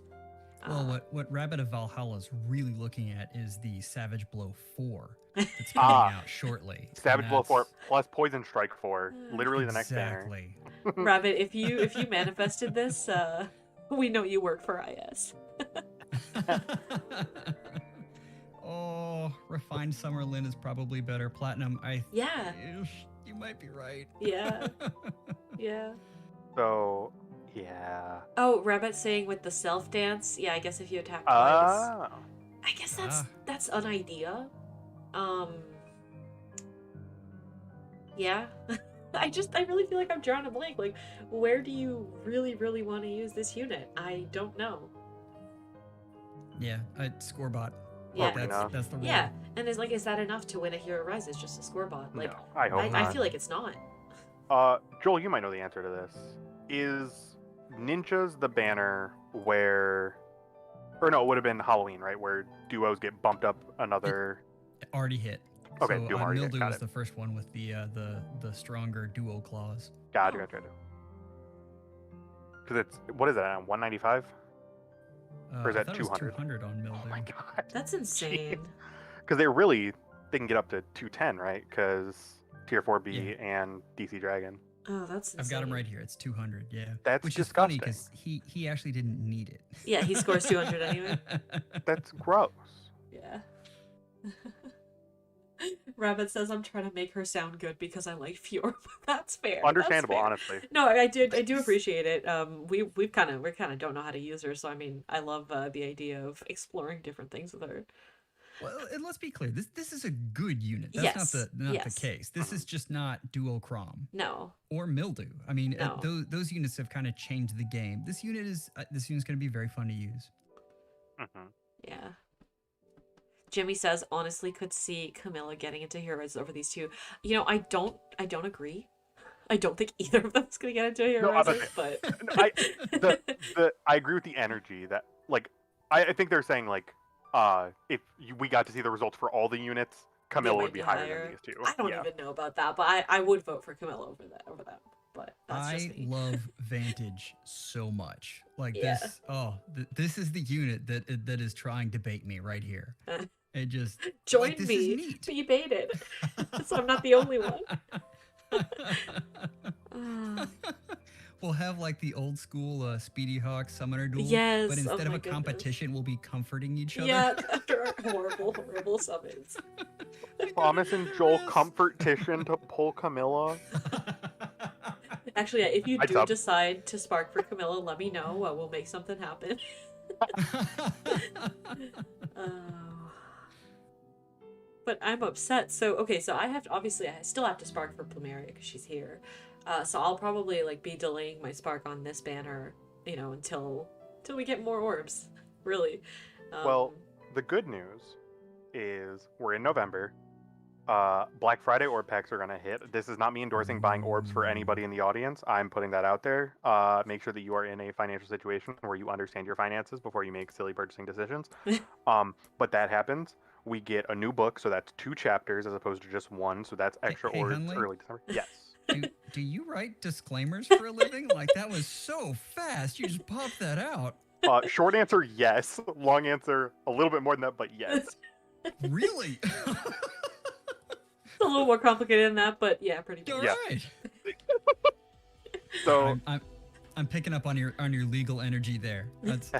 Well, what Rabbit of Valhalla is really looking at is the Savage Blow 4 that's coming out shortly. Savage Blow 4 plus Poison Strike 4, literally the next banner. Exactly. Rabbit, if you manifested this, we know you work for IS. Oh, Refined Summerlin is probably better. Platinum, Yeah. You might be right. Yeah. Yeah. So, yeah. Oh, Rabbit saying with the self dance. Yeah, I guess if you attack twice. Oh. I guess that's an idea. Yeah. I really feel like I'm drawing a blank. Like, where do you really, really want to use this unit? I don't know. Yeah, Scorebot. Yeah. That's the rule. Yeah, and is that enough to win a Hero Rises? Just a score bot? Like, No, I hope not. I feel like it's not. Joel, you might know the answer to this. Is Ninjas the banner where... Or no, it would have been Halloween, right? Where duos get bumped up another... It already hit. Okay, so, Doom already hit. Mildew Got was it. the first one with the stronger duo clause. Gotcha. Because it's... What is it, 195? Or is I that thought it was 200? 200 on Mildew. Oh my god. That's insane. Because they can get up to 210, right? Because Tier 4B and DC Dragon. Oh, that's insane. I've got him right here. It's 200. Yeah. That's Which disgusting. is funny because he actually didn't need it. Yeah, he scores 200 anyway. That's gross. Yeah. Rabbit says I'm trying to make her sound good because I like Fjord. That's fair. Understandable, That's fair. honestly. No, I do appreciate it. We kind of don't know how to use her, so I mean, I love the idea of exploring different things with her. Well, and let's be clear. This is a good unit. That's Yes, not yes. the case. This is just not Duo Crom No. or Mildew. I mean, No. those units have kind of changed the game. This unit's going to be very fun to use. Mm-hmm. Yeah. Jimmy says, honestly, could see Camilla getting into Heroes over these two. You know, I don't agree. I don't think either of them is going to get into Heroes, but I agree with the energy that, like, I think they're saying, like, if we got to see the results for all the units, Camilla would be higher than these two. I don't even know about that, but I would vote for Camilla over them. But that's just me. I love Vantage so much. Like this. Oh, this is the unit that is trying to bait me right here. It just join like, this me. is neat. Be baited. So I'm not the only one. We'll have like the old school Speedy Hawk summoner duel. Yes, But oh instead of my a competition, we'll be comforting each other. Yeah, after our horrible summons. Thomas and Joel competition to pull Camilla. Actually, yeah, if you I'd do sub. decide to spark for Camilla, let me know. We'll make something happen. But I'm upset. So I still have to spark for Plumeria because she's here. So I'll probably like be delaying my spark on this banner, you know, until we get more orbs. Really. Well, the good news is we're in November. Black Friday orb packs are gonna hit. This is not me endorsing buying orbs for anybody in the audience. I'm putting that out there. Make sure that you are in a financial situation where you understand your finances before you make silly purchasing decisions. But that happens. We get a new book, so that's 2 chapters as opposed to just 1. So that's extra Hey, orbs Hundley? early December. Yes. Do you write disclaimers for a living? Like that was so fast. You just popped that out. Short answer, yes. Long answer, a little bit more than that, but yes. Really? It's a little more complicated than that, but yeah, pretty much. All Yeah. right. So I'm picking up on your legal energy there. That's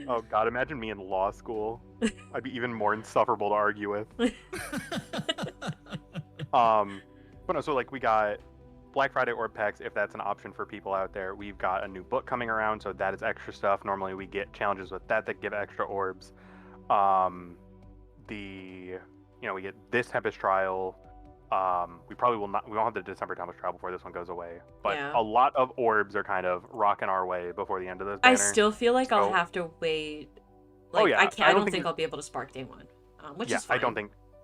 Oh God, imagine me in law school. I'd be even more insufferable to argue with. But no, so like we got Black Friday orb packs, if that's an option for people out there. We've got a new book coming around, so that is extra stuff. Normally we get challenges with that give extra orbs. We get this Tempest Trial. We probably will not. We won't have the December Tempest Trial before this one goes away. But Yeah. a lot of orbs are kind of rocking our way before the end of this I banner. still feel like I'll So- have to wait. Oh, Like, yeah, I don't think think you- I'll be able to spark day one, which yeah, is fine.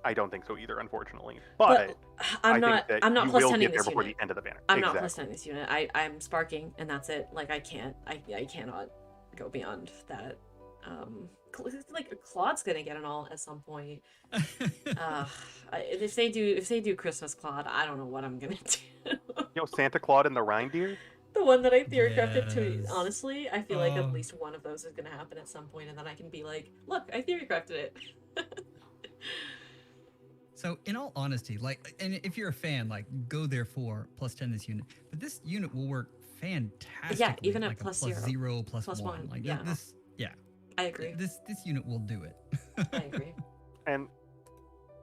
I don't think so either, unfortunately. But I I'm not. think that I'm not you plus will 10ing get there this before unit. the end of the banner. I'm exactly. not plus 10ing this unit. I'm sparking, and that's it. Like I can't. I cannot go beyond that. Like Claude's gonna get an alt at some point. If they do Christmas Claude, I don't know what I'm gonna do. Santa Claus and the reindeer. The one that I theory crafted to, Yes. honestly, I feel like Oh. at least one of those is gonna happen at some point, and then I can be like, look, I theory crafted it. So, in all honesty, like, and if you're a fan, like, go there for plus 10 this unit. But this unit will work fantastically. even at like plus a plus 0, 0, plus plus 1. 1, Like, yeah. I agree. This unit will do it. I agree. And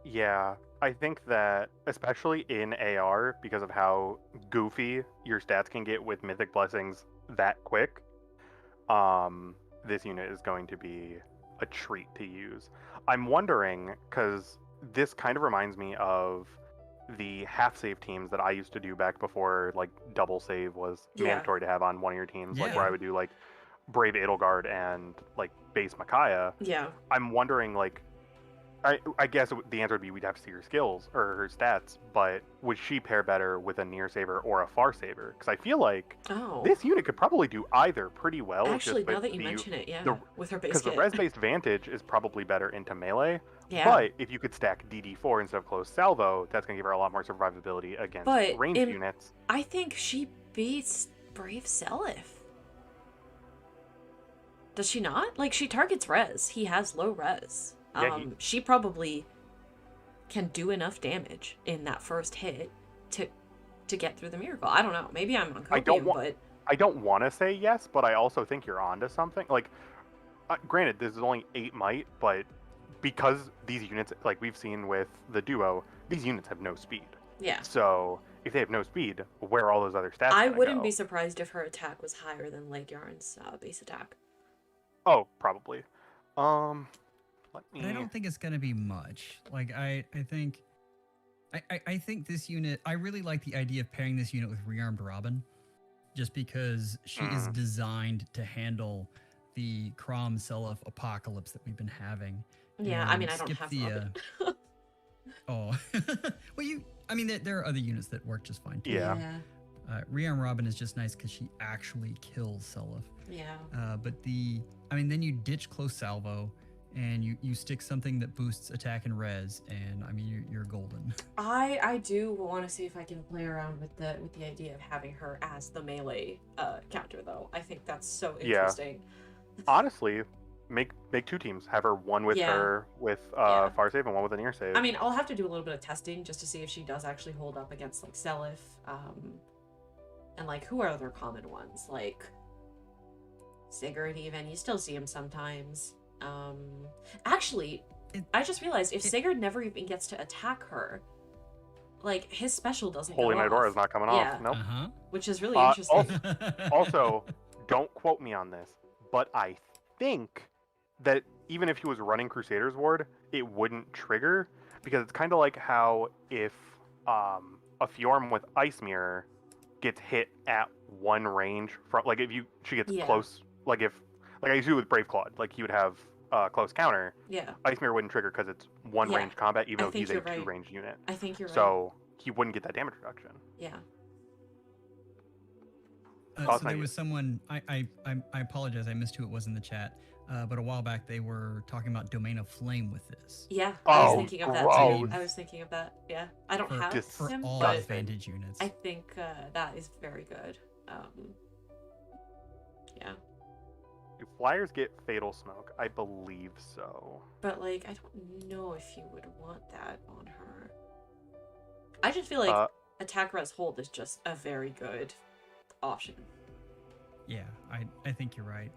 yeah, I think that especially in AR, because of how goofy your stats can get with Mythic Blessings that quick, this unit is going to be a treat to use. I'm wondering, because this kind of reminds me of the half save teams that I used to do back before like double save was Yeah. mandatory to have on one of your teams, like where Yeah. I would do like Brave Edelgard and like base Micaiah. Yeah. I'm wondering, like, I guess the answer would be we'd have to see her skills or her stats, but would she pair better with a near saver or a far saver? Because I feel like Oh. this unit could probably do either pretty well. Actually, just now with that you the- mention it, yeah, the- with her base because the kit. res-based Vantage is probably better into melee, Yeah. but if you could stack DD4 instead of closed salvo, that's going to give her a lot more survivability against But ranged in- units. I think she beats Brave Seliph. Does she not? Like, she targets res. He has low res. Yeah, She probably can do enough damage in that first hit to get through the miracle. I don't know. Maybe I'm on copium, but I don't want to say yes, but I also think you're onto something. Like, granted, this is only 8 might, but because these units, like we've seen with the duo, these units have no speed. yeah. So if they have no speed, where are all those other stats? I gonna wouldn't go? be surprised if her attack was higher than Leggjarn's base attack. Oh, probably. Let me. But I don't think it's gonna be much. Like I think this unit. I really like the idea of pairing this unit with Rearmed Robin, just because she is designed to handle the Crom Seliph apocalypse that we've been having. Yeah, I and mean, I don't skip have the, Robin. Oh, well, I mean, there are other units that work just fine too. Yeah. Rearm Robin is just nice because she actually kills Seliph. Yeah. But then you ditch close salvo, and you stick something that boosts attack and res, and I mean you're golden. I do want to see if I can play around with the idea of having her as the melee counter, though. I think that's so Yeah. interesting. Honestly, make 2 teams. Have her one with Yeah. her with Yeah. far save and one with a near save. I mean, I'll have to do a little bit of testing just to see if she does actually hold up against like Seliph, and like who are other common ones like Sigurd. Even you still see him sometimes. Actually, I just realized if Sigurd never even gets to attack her, like his special doesn't Holy go Night Aura off, is not coming Yeah. off. Nope. Uh-huh. which is really interesting. Also, don't quote me on this, but I think that even if he was running Crusader's Ward, it wouldn't trigger, because it's kind of like how if a Fjorm with Ice Mirror gets hit at one range from, like, if she gets Yeah. close, like I used to do with Brave Claude, like he would have close counter. Yeah, Ice Mirror wouldn't trigger because it's one Yeah. range combat, even I though think he's a you're right. 2-range unit. I think you're right. So he wouldn't get that damage reduction. Yeah. So there was someone. I apologize. I missed who it was in the chat. But a while back they were talking about Domain of Flame with this Yeah, I was Oh, thinking of that gross. too. I was thinking of that. Yeah, I don't for, have for him, all but advantage units. I think that is very good. Yeah, Do Flyers get Fatal Smoke? I believe so. but like I don't know if you would want that on her. I just feel like attack res hold is just a very good option. Yeah, I think you're right.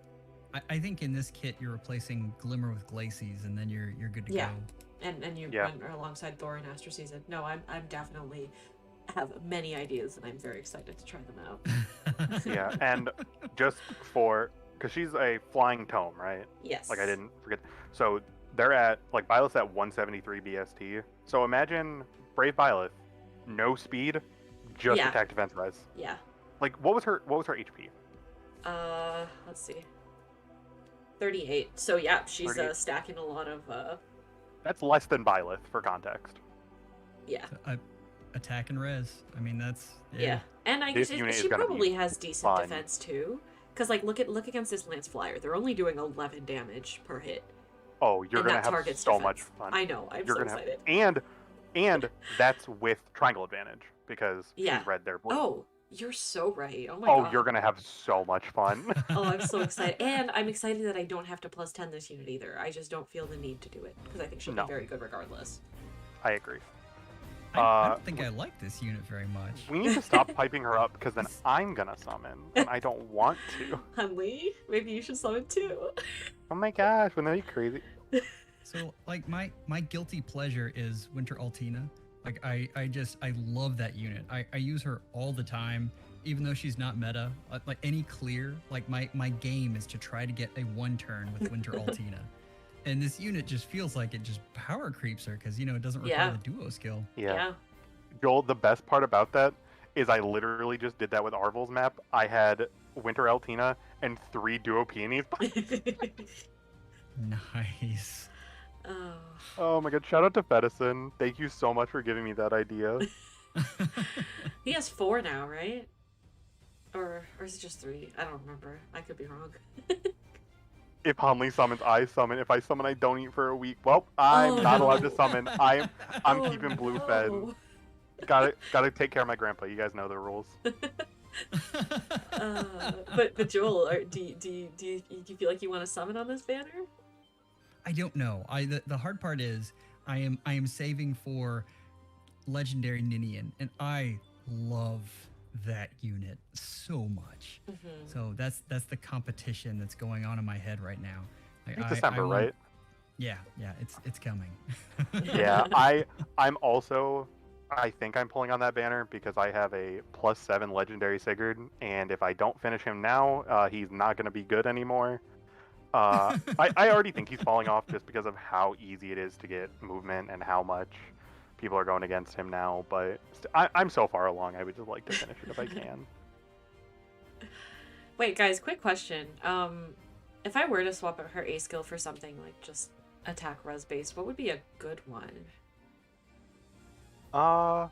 I think in this kit you're replacing Glimmer with Glacies, and then you're good to Yeah. go. And you Yeah. run alongside Thor and Astro Season. No, I'm definitely have many ideas and I'm very excited to try them out. Yeah, and just for because she's a flying tome, right? Yes. Like I didn't forget. So they're at like Byleth's at 173 BST. So imagine Brave Byleth, no speed, just Yeah. attack defense res. Yeah. Like what was her HP? Let's see. 38. So yeah, she's 38. stacking a lot of That's less than Byleth for context. yeah. Attack and res. I mean, that's Yeah. And I This guess unit she is gonna be probably has decent fun. defense too. Cause like look against this Lance Flyer. They're only doing 11 damage per hit. Oh, you're and gonna that have target's so defense. much fun. I know, I'm You're so gonna excited. and that's with triangle advantage because Yeah. she's red, they're blue. Oh, you're so right. Oh my Oh, god. you're gonna have so much fun. Oh, I'm so excited. And I'm excited that I don't have to plus 10 this unit either. I just don't feel the need to do it. Because I think she'll No. be very good regardless. I agree. I don't think I like this unit very much. We need to stop piping her up because then I'm gonna summon and I don't want to. Hundley, maybe you should summon too. Oh my gosh, wouldn't that be crazy? So like my guilty pleasure is Winter Altina. Like I love that unit. I use her all the time, even though she's not meta. Like any clear, like my game is to try to get a 1-turn with Winter Altina. And this unit just feels like it just power creeps her because it doesn't require Yeah. the duo skill. Yeah. Joel, the best part about that is I literally just did that with Arvel's map. I had Winter Altina and 3 duo peonies. Nice. Oh. Oh my god, shout out to Fedison. Thank you so much for giving me that idea. He has 4 now, right? Or is it just 3? I don't remember. I could be wrong. If Hundley summons, I summon. If I summon, I don't eat for a week. Well, I'm Oh, not no. allowed to summon. I'm Oh, keeping blue fed. no. Gotta take care of my grandpa. You guys know the rules. But Joel, do you feel like you want to summon on this banner? I don't know. The hard part is I am saving for Legendary Ninian, and I love that unit so much. Mm-hmm. So that's the competition that's going on in my head right now. Like, It's December, want- right? Yeah, it's coming. Yeah, I'm also. I think I'm pulling on that banner because I have a +7 legendary Sigurd, and if I don't finish him now, he's not going to be good anymore. I already think he's falling off just because of how easy it is to get movement and how much people are going against him now. But I'm so far along, I would just like to finish it if I can. Wait, guys, quick question. If I were to swap out her A skill for something like just attack res based, what would be a good one? Well,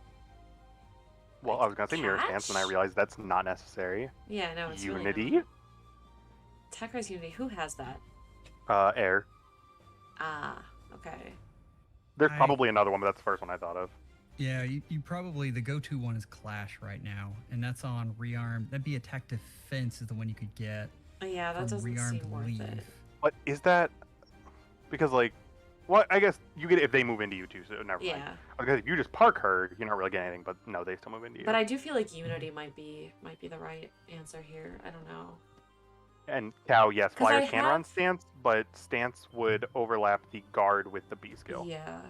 I was gonna say Mirror Stance, and I Catch? realized that's not necessary. Yeah, no, it's really Unity, not. Attack res Unity. Who has that? Air. Ah, okay. There's I- probably another one, but that's the first one I thought of. Yeah, you probably the go-to one is Clash right now, and that's on rearm. That'd be attack defense is the one you could get. Oh, yeah, that from doesn't rearmed seem worth it. leaf. But is that because like, well, I guess you get it if they move into you too. So never mind. Yeah, Because if you just park her, you're not really getting anything. But no, they still move into you. but I do feel like Unity might be the right answer here. I don't know. And Cow, yes, 'Cause Flyer I can run have- Stance, but Stance would overlap the guard with the B skill. Yeah.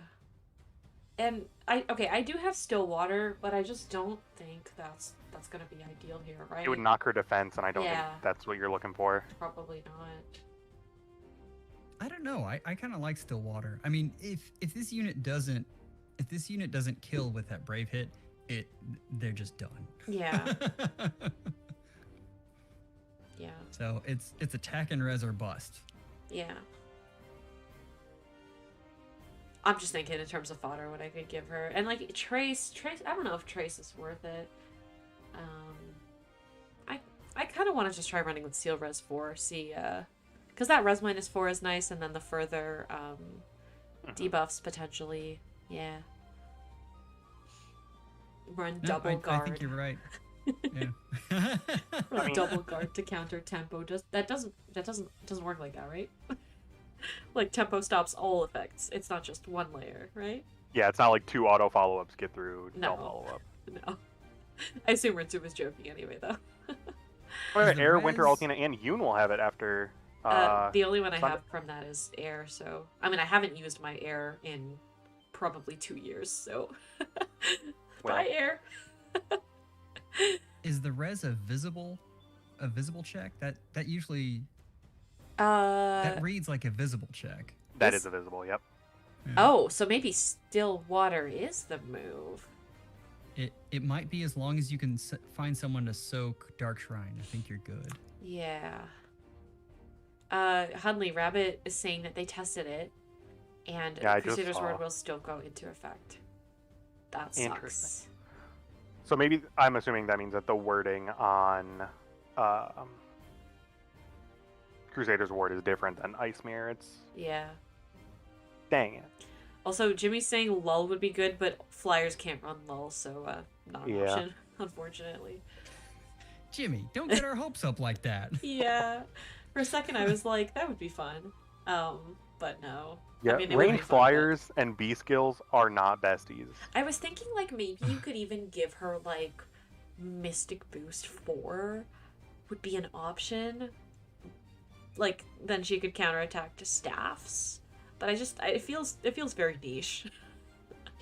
And I do have Stillwater, but I just don't think that's gonna be ideal here, right? It would knock her defense, and I don't Yeah. think that's what you're looking for. Probably not. I don't know. I kind of like Stillwater. I mean, if this unit doesn't kill with that brave hit, they're just done. Yeah. Yeah. So it's attack and res or bust. Yeah. I'm just thinking in terms of fodder what I could give her. And like Trace, I don't know if Trace is worth it. I kind of want to just try running with Seal Res 4, see, because that Res -4 is nice, and then the further debuffs potentially, yeah. Run No, double I guard. think you're right. Yeah. Run I mean- double guard to counter tempo. Just that doesn't work like that, right? Like tempo stops all effects. It's not just one layer, right? Yeah, it's not like 2 auto follow-ups get through, No. no follow-up. No. I assume Ritsu was joking anyway, though. Well, the Air, Winter, res- Altina, and Yoon will have it after. The only one I Sunday. have from that is air, so I mean I haven't used my air in probably 2 years, so Well. bye air. Is the res a visible check? That usually that reads like a visible check. That This- is a visible. Yep. Yeah. Oh, so maybe still water is the move. It might be as long as you can find someone to soak Dark Shrine. I think you're good. Yeah. Hundley Rabbit is saying that they tested it, and Yeah, I just Crusader's saw. Word will still go into effect. That sucks. Interesting. So maybe I'm assuming that means that the wording on Crusader's Ward is different than Ice Mirror. It's Yeah. dang it. Also, Jimmy's saying lull would be good, but Flyers can't run lull, so not an Yeah. option, unfortunately. Jimmy, don't get our hopes up like that. Yeah. For a second, I was like, that would be fun. But no. Yeah, I mean, it would be range fun, but- flyers and B skills are not besties. I was thinking, like, maybe you could even give her, like, Mystic Boost 4 would be an option. Like, then she could counterattack to staffs. But it feels very niche.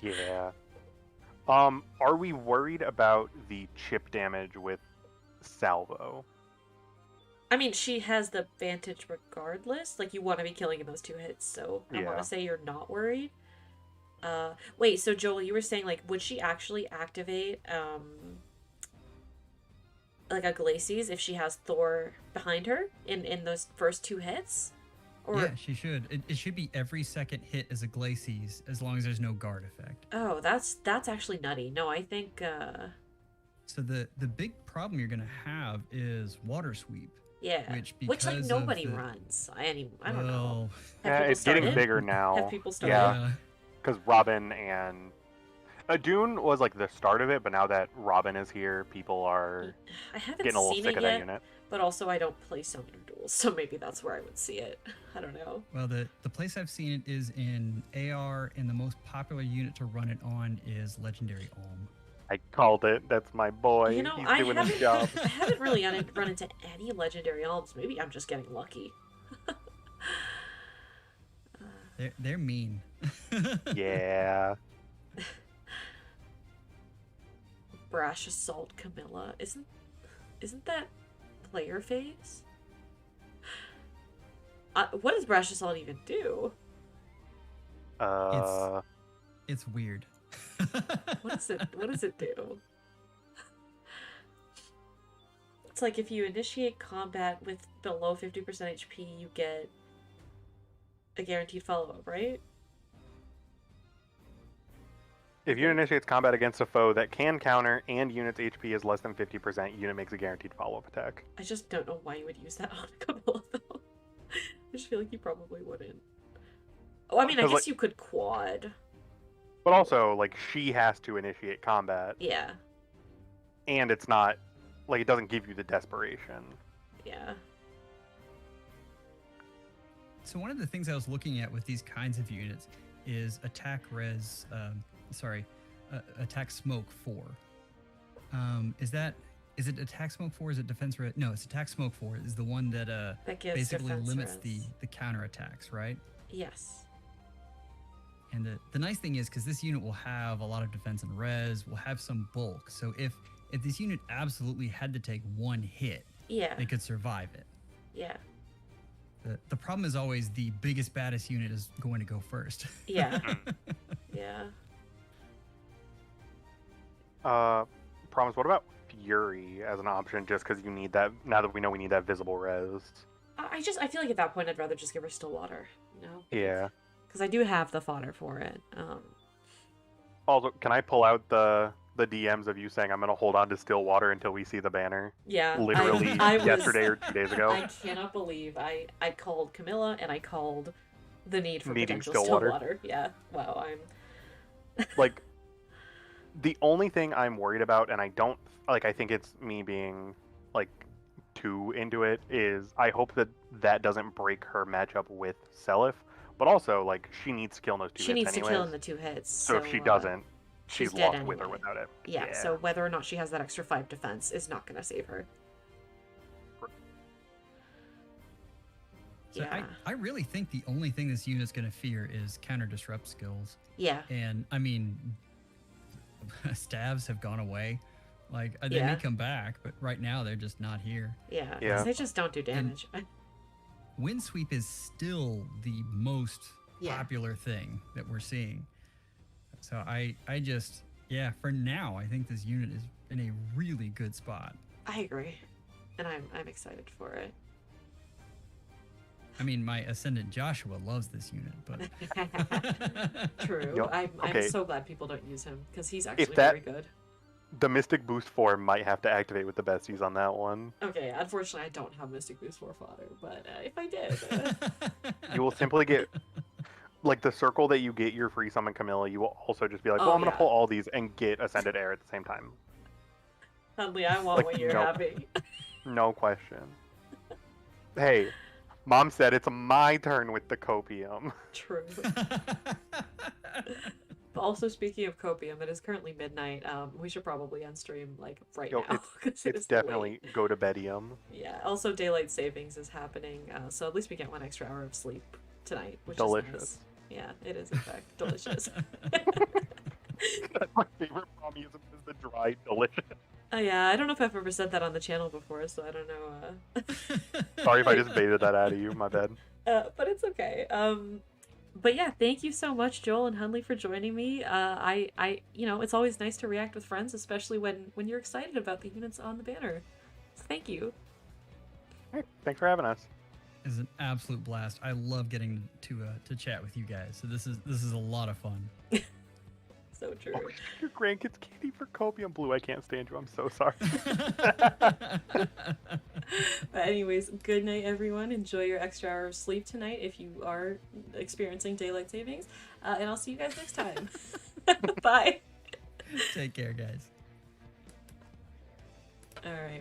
Yeah. Are we worried about the chip damage with Salvo? I mean, she has the advantage regardless. Like, you want to be killing in those 2 hits, so I want Yeah. to say you're not worried. Wait, so Joel, you were saying, like, would she actually activate, like, a Glacies if she has Thor behind her in those first 2 hits? Or... Yeah, she should. It should be every second hit as a Glacies, as long as there's no guard effect. Oh, that's actually nutty. No, I think, So the big problem you're gonna have is water sweep. yeah. Which like, because of nobody the- runs. I don't know. Well, Have Yeah, people it's getting started? bigger now. Have people started? Yeah, because Robin and Dune was like the start of it, but now that Robin is here, people are I haven't getting a little seen sick it of that yet, unit. but also I don't play Summoner Duels, so maybe that's where I would see it. I don't know. well, the place I've seen it is in AR, and the most popular unit to run it on is Legendary Olm. I called it. That's my boy. You know, He's I doing haven't, his job. I haven't really run into any Legendary Elves. Maybe I'm just getting lucky. They're mean. Yeah. Brash Assault Camilla. Isn't that player phase? What does Brash Assault even do? It's weird. What does it do? It's like if you initiate combat with below 50% HP, you get a guaranteed follow-up, right? If unit initiates combat against a foe that can counter and unit's HP is less than 50%, unit makes a guaranteed follow-up attack. I just don't know why you would use that on Camilla, though. I just feel like you probably wouldn't. Oh, I mean, I 'Cause, guess like- you could quad. But also, like, she has to initiate combat, Yeah, and it's not, like, it doesn't give you the desperation. yeah. So one of the things I was looking at with these kinds of units is attack res. Attack smoke 4. Is it attack smoke 4? Is it defense res? No, it's attack smoke 4. Is the one that That gives basically defense limits res. the counter attacks, right? Yes. And the nice thing is, because this unit will have a lot of defense and res, will have some bulk. So if this unit absolutely had to take 1 hit, Yeah. they could survive it. Yeah. The problem is always the biggest, baddest unit is going to go first. Yeah. Yeah. Promise, what about Fury as an option, just because you need that, now that we know we need that visible res? I feel like at that point I'd rather just give her still water, you know? Yeah. Because I do have the fodder for it. Also, can I pull out the DMs of you saying I'm going to hold on to Stillwater until we see the banner? Yeah. Literally I was- yesterday or 2 days ago. I cannot believe I called Camilla and I called the need for Needing potential Stillwater. Stillwater. Yeah. Wow, I'm... Like, the only thing I'm worried about, and I don't, like, I think it's me being, like, too into it, is I hope that doesn't break her matchup with Seliph, but also, like, she needs to kill in those 2 She hits needs to anyways. kill in the 2 hits. So if she doesn't, she's dead lost with or anyway. without it. Yeah, so whether or not she has that extra 5 defense is not going to save her. So Yeah. I really think the only thing this unit's going to fear is counter disrupt skills. Yeah. And I mean, stabs have gone away. Like they Yeah. may come back, but right now they're just not here. Yeah. Yeah. 'Cause they just don't do damage. Windsweep is still the most Yeah. popular thing that we're seeing. So I just, yeah, for now, I think this unit is in a really good spot. I agree. And I'm excited for it. I mean, my Ascendant Joshua loves this unit, but True. Yo, I'm okay. so glad people don't use him because he's actually that- very good. The Mystic Boost 4 might have to activate with the besties on that one. Okay, unfortunately, I don't have Mystic Boost 4 fodder, but if I did, You will simply get, like, the circle that you get your free summon Camilla, you will also just be like, Oh, well, I'm going yeah. to pull all these and get Ascended Air at the same time. Hundley, I want Like, what you're no. having. No question. Hey, Mom said it's my turn with the copium. True. But also, speaking of copium, it is currently midnight. We should probably end stream like right Yo, now. 'Cause it It's is late. definitely go to bedium. Yeah. Also, daylight savings is happening, so at least we get 1 extra hour of sleep tonight, which Delicious. is nice. Yeah, it is in fact delicious. That's my favorite promism is the dry delicious. Yeah, I don't know if I've ever said that on the channel before, so I don't know. Sorry if I just baited that out of you. My bad. But it's okay. But yeah, thank you so much, Joel and Hundley, for joining me. You know, it's always nice to react with friends, especially when you're excited about the units on the banner. So thank you. Hey, thanks for having us. It's an absolute blast. I love getting to chat with you guys. So this is a lot of fun. So true. Oh, your grandkids candy for copium blue. I can't stand you. I'm so sorry. But anyways, good night, everyone. Enjoy your extra hour of sleep tonight if you are experiencing daylight savings. And I'll see you guys next time. Bye. Take care, guys. All right.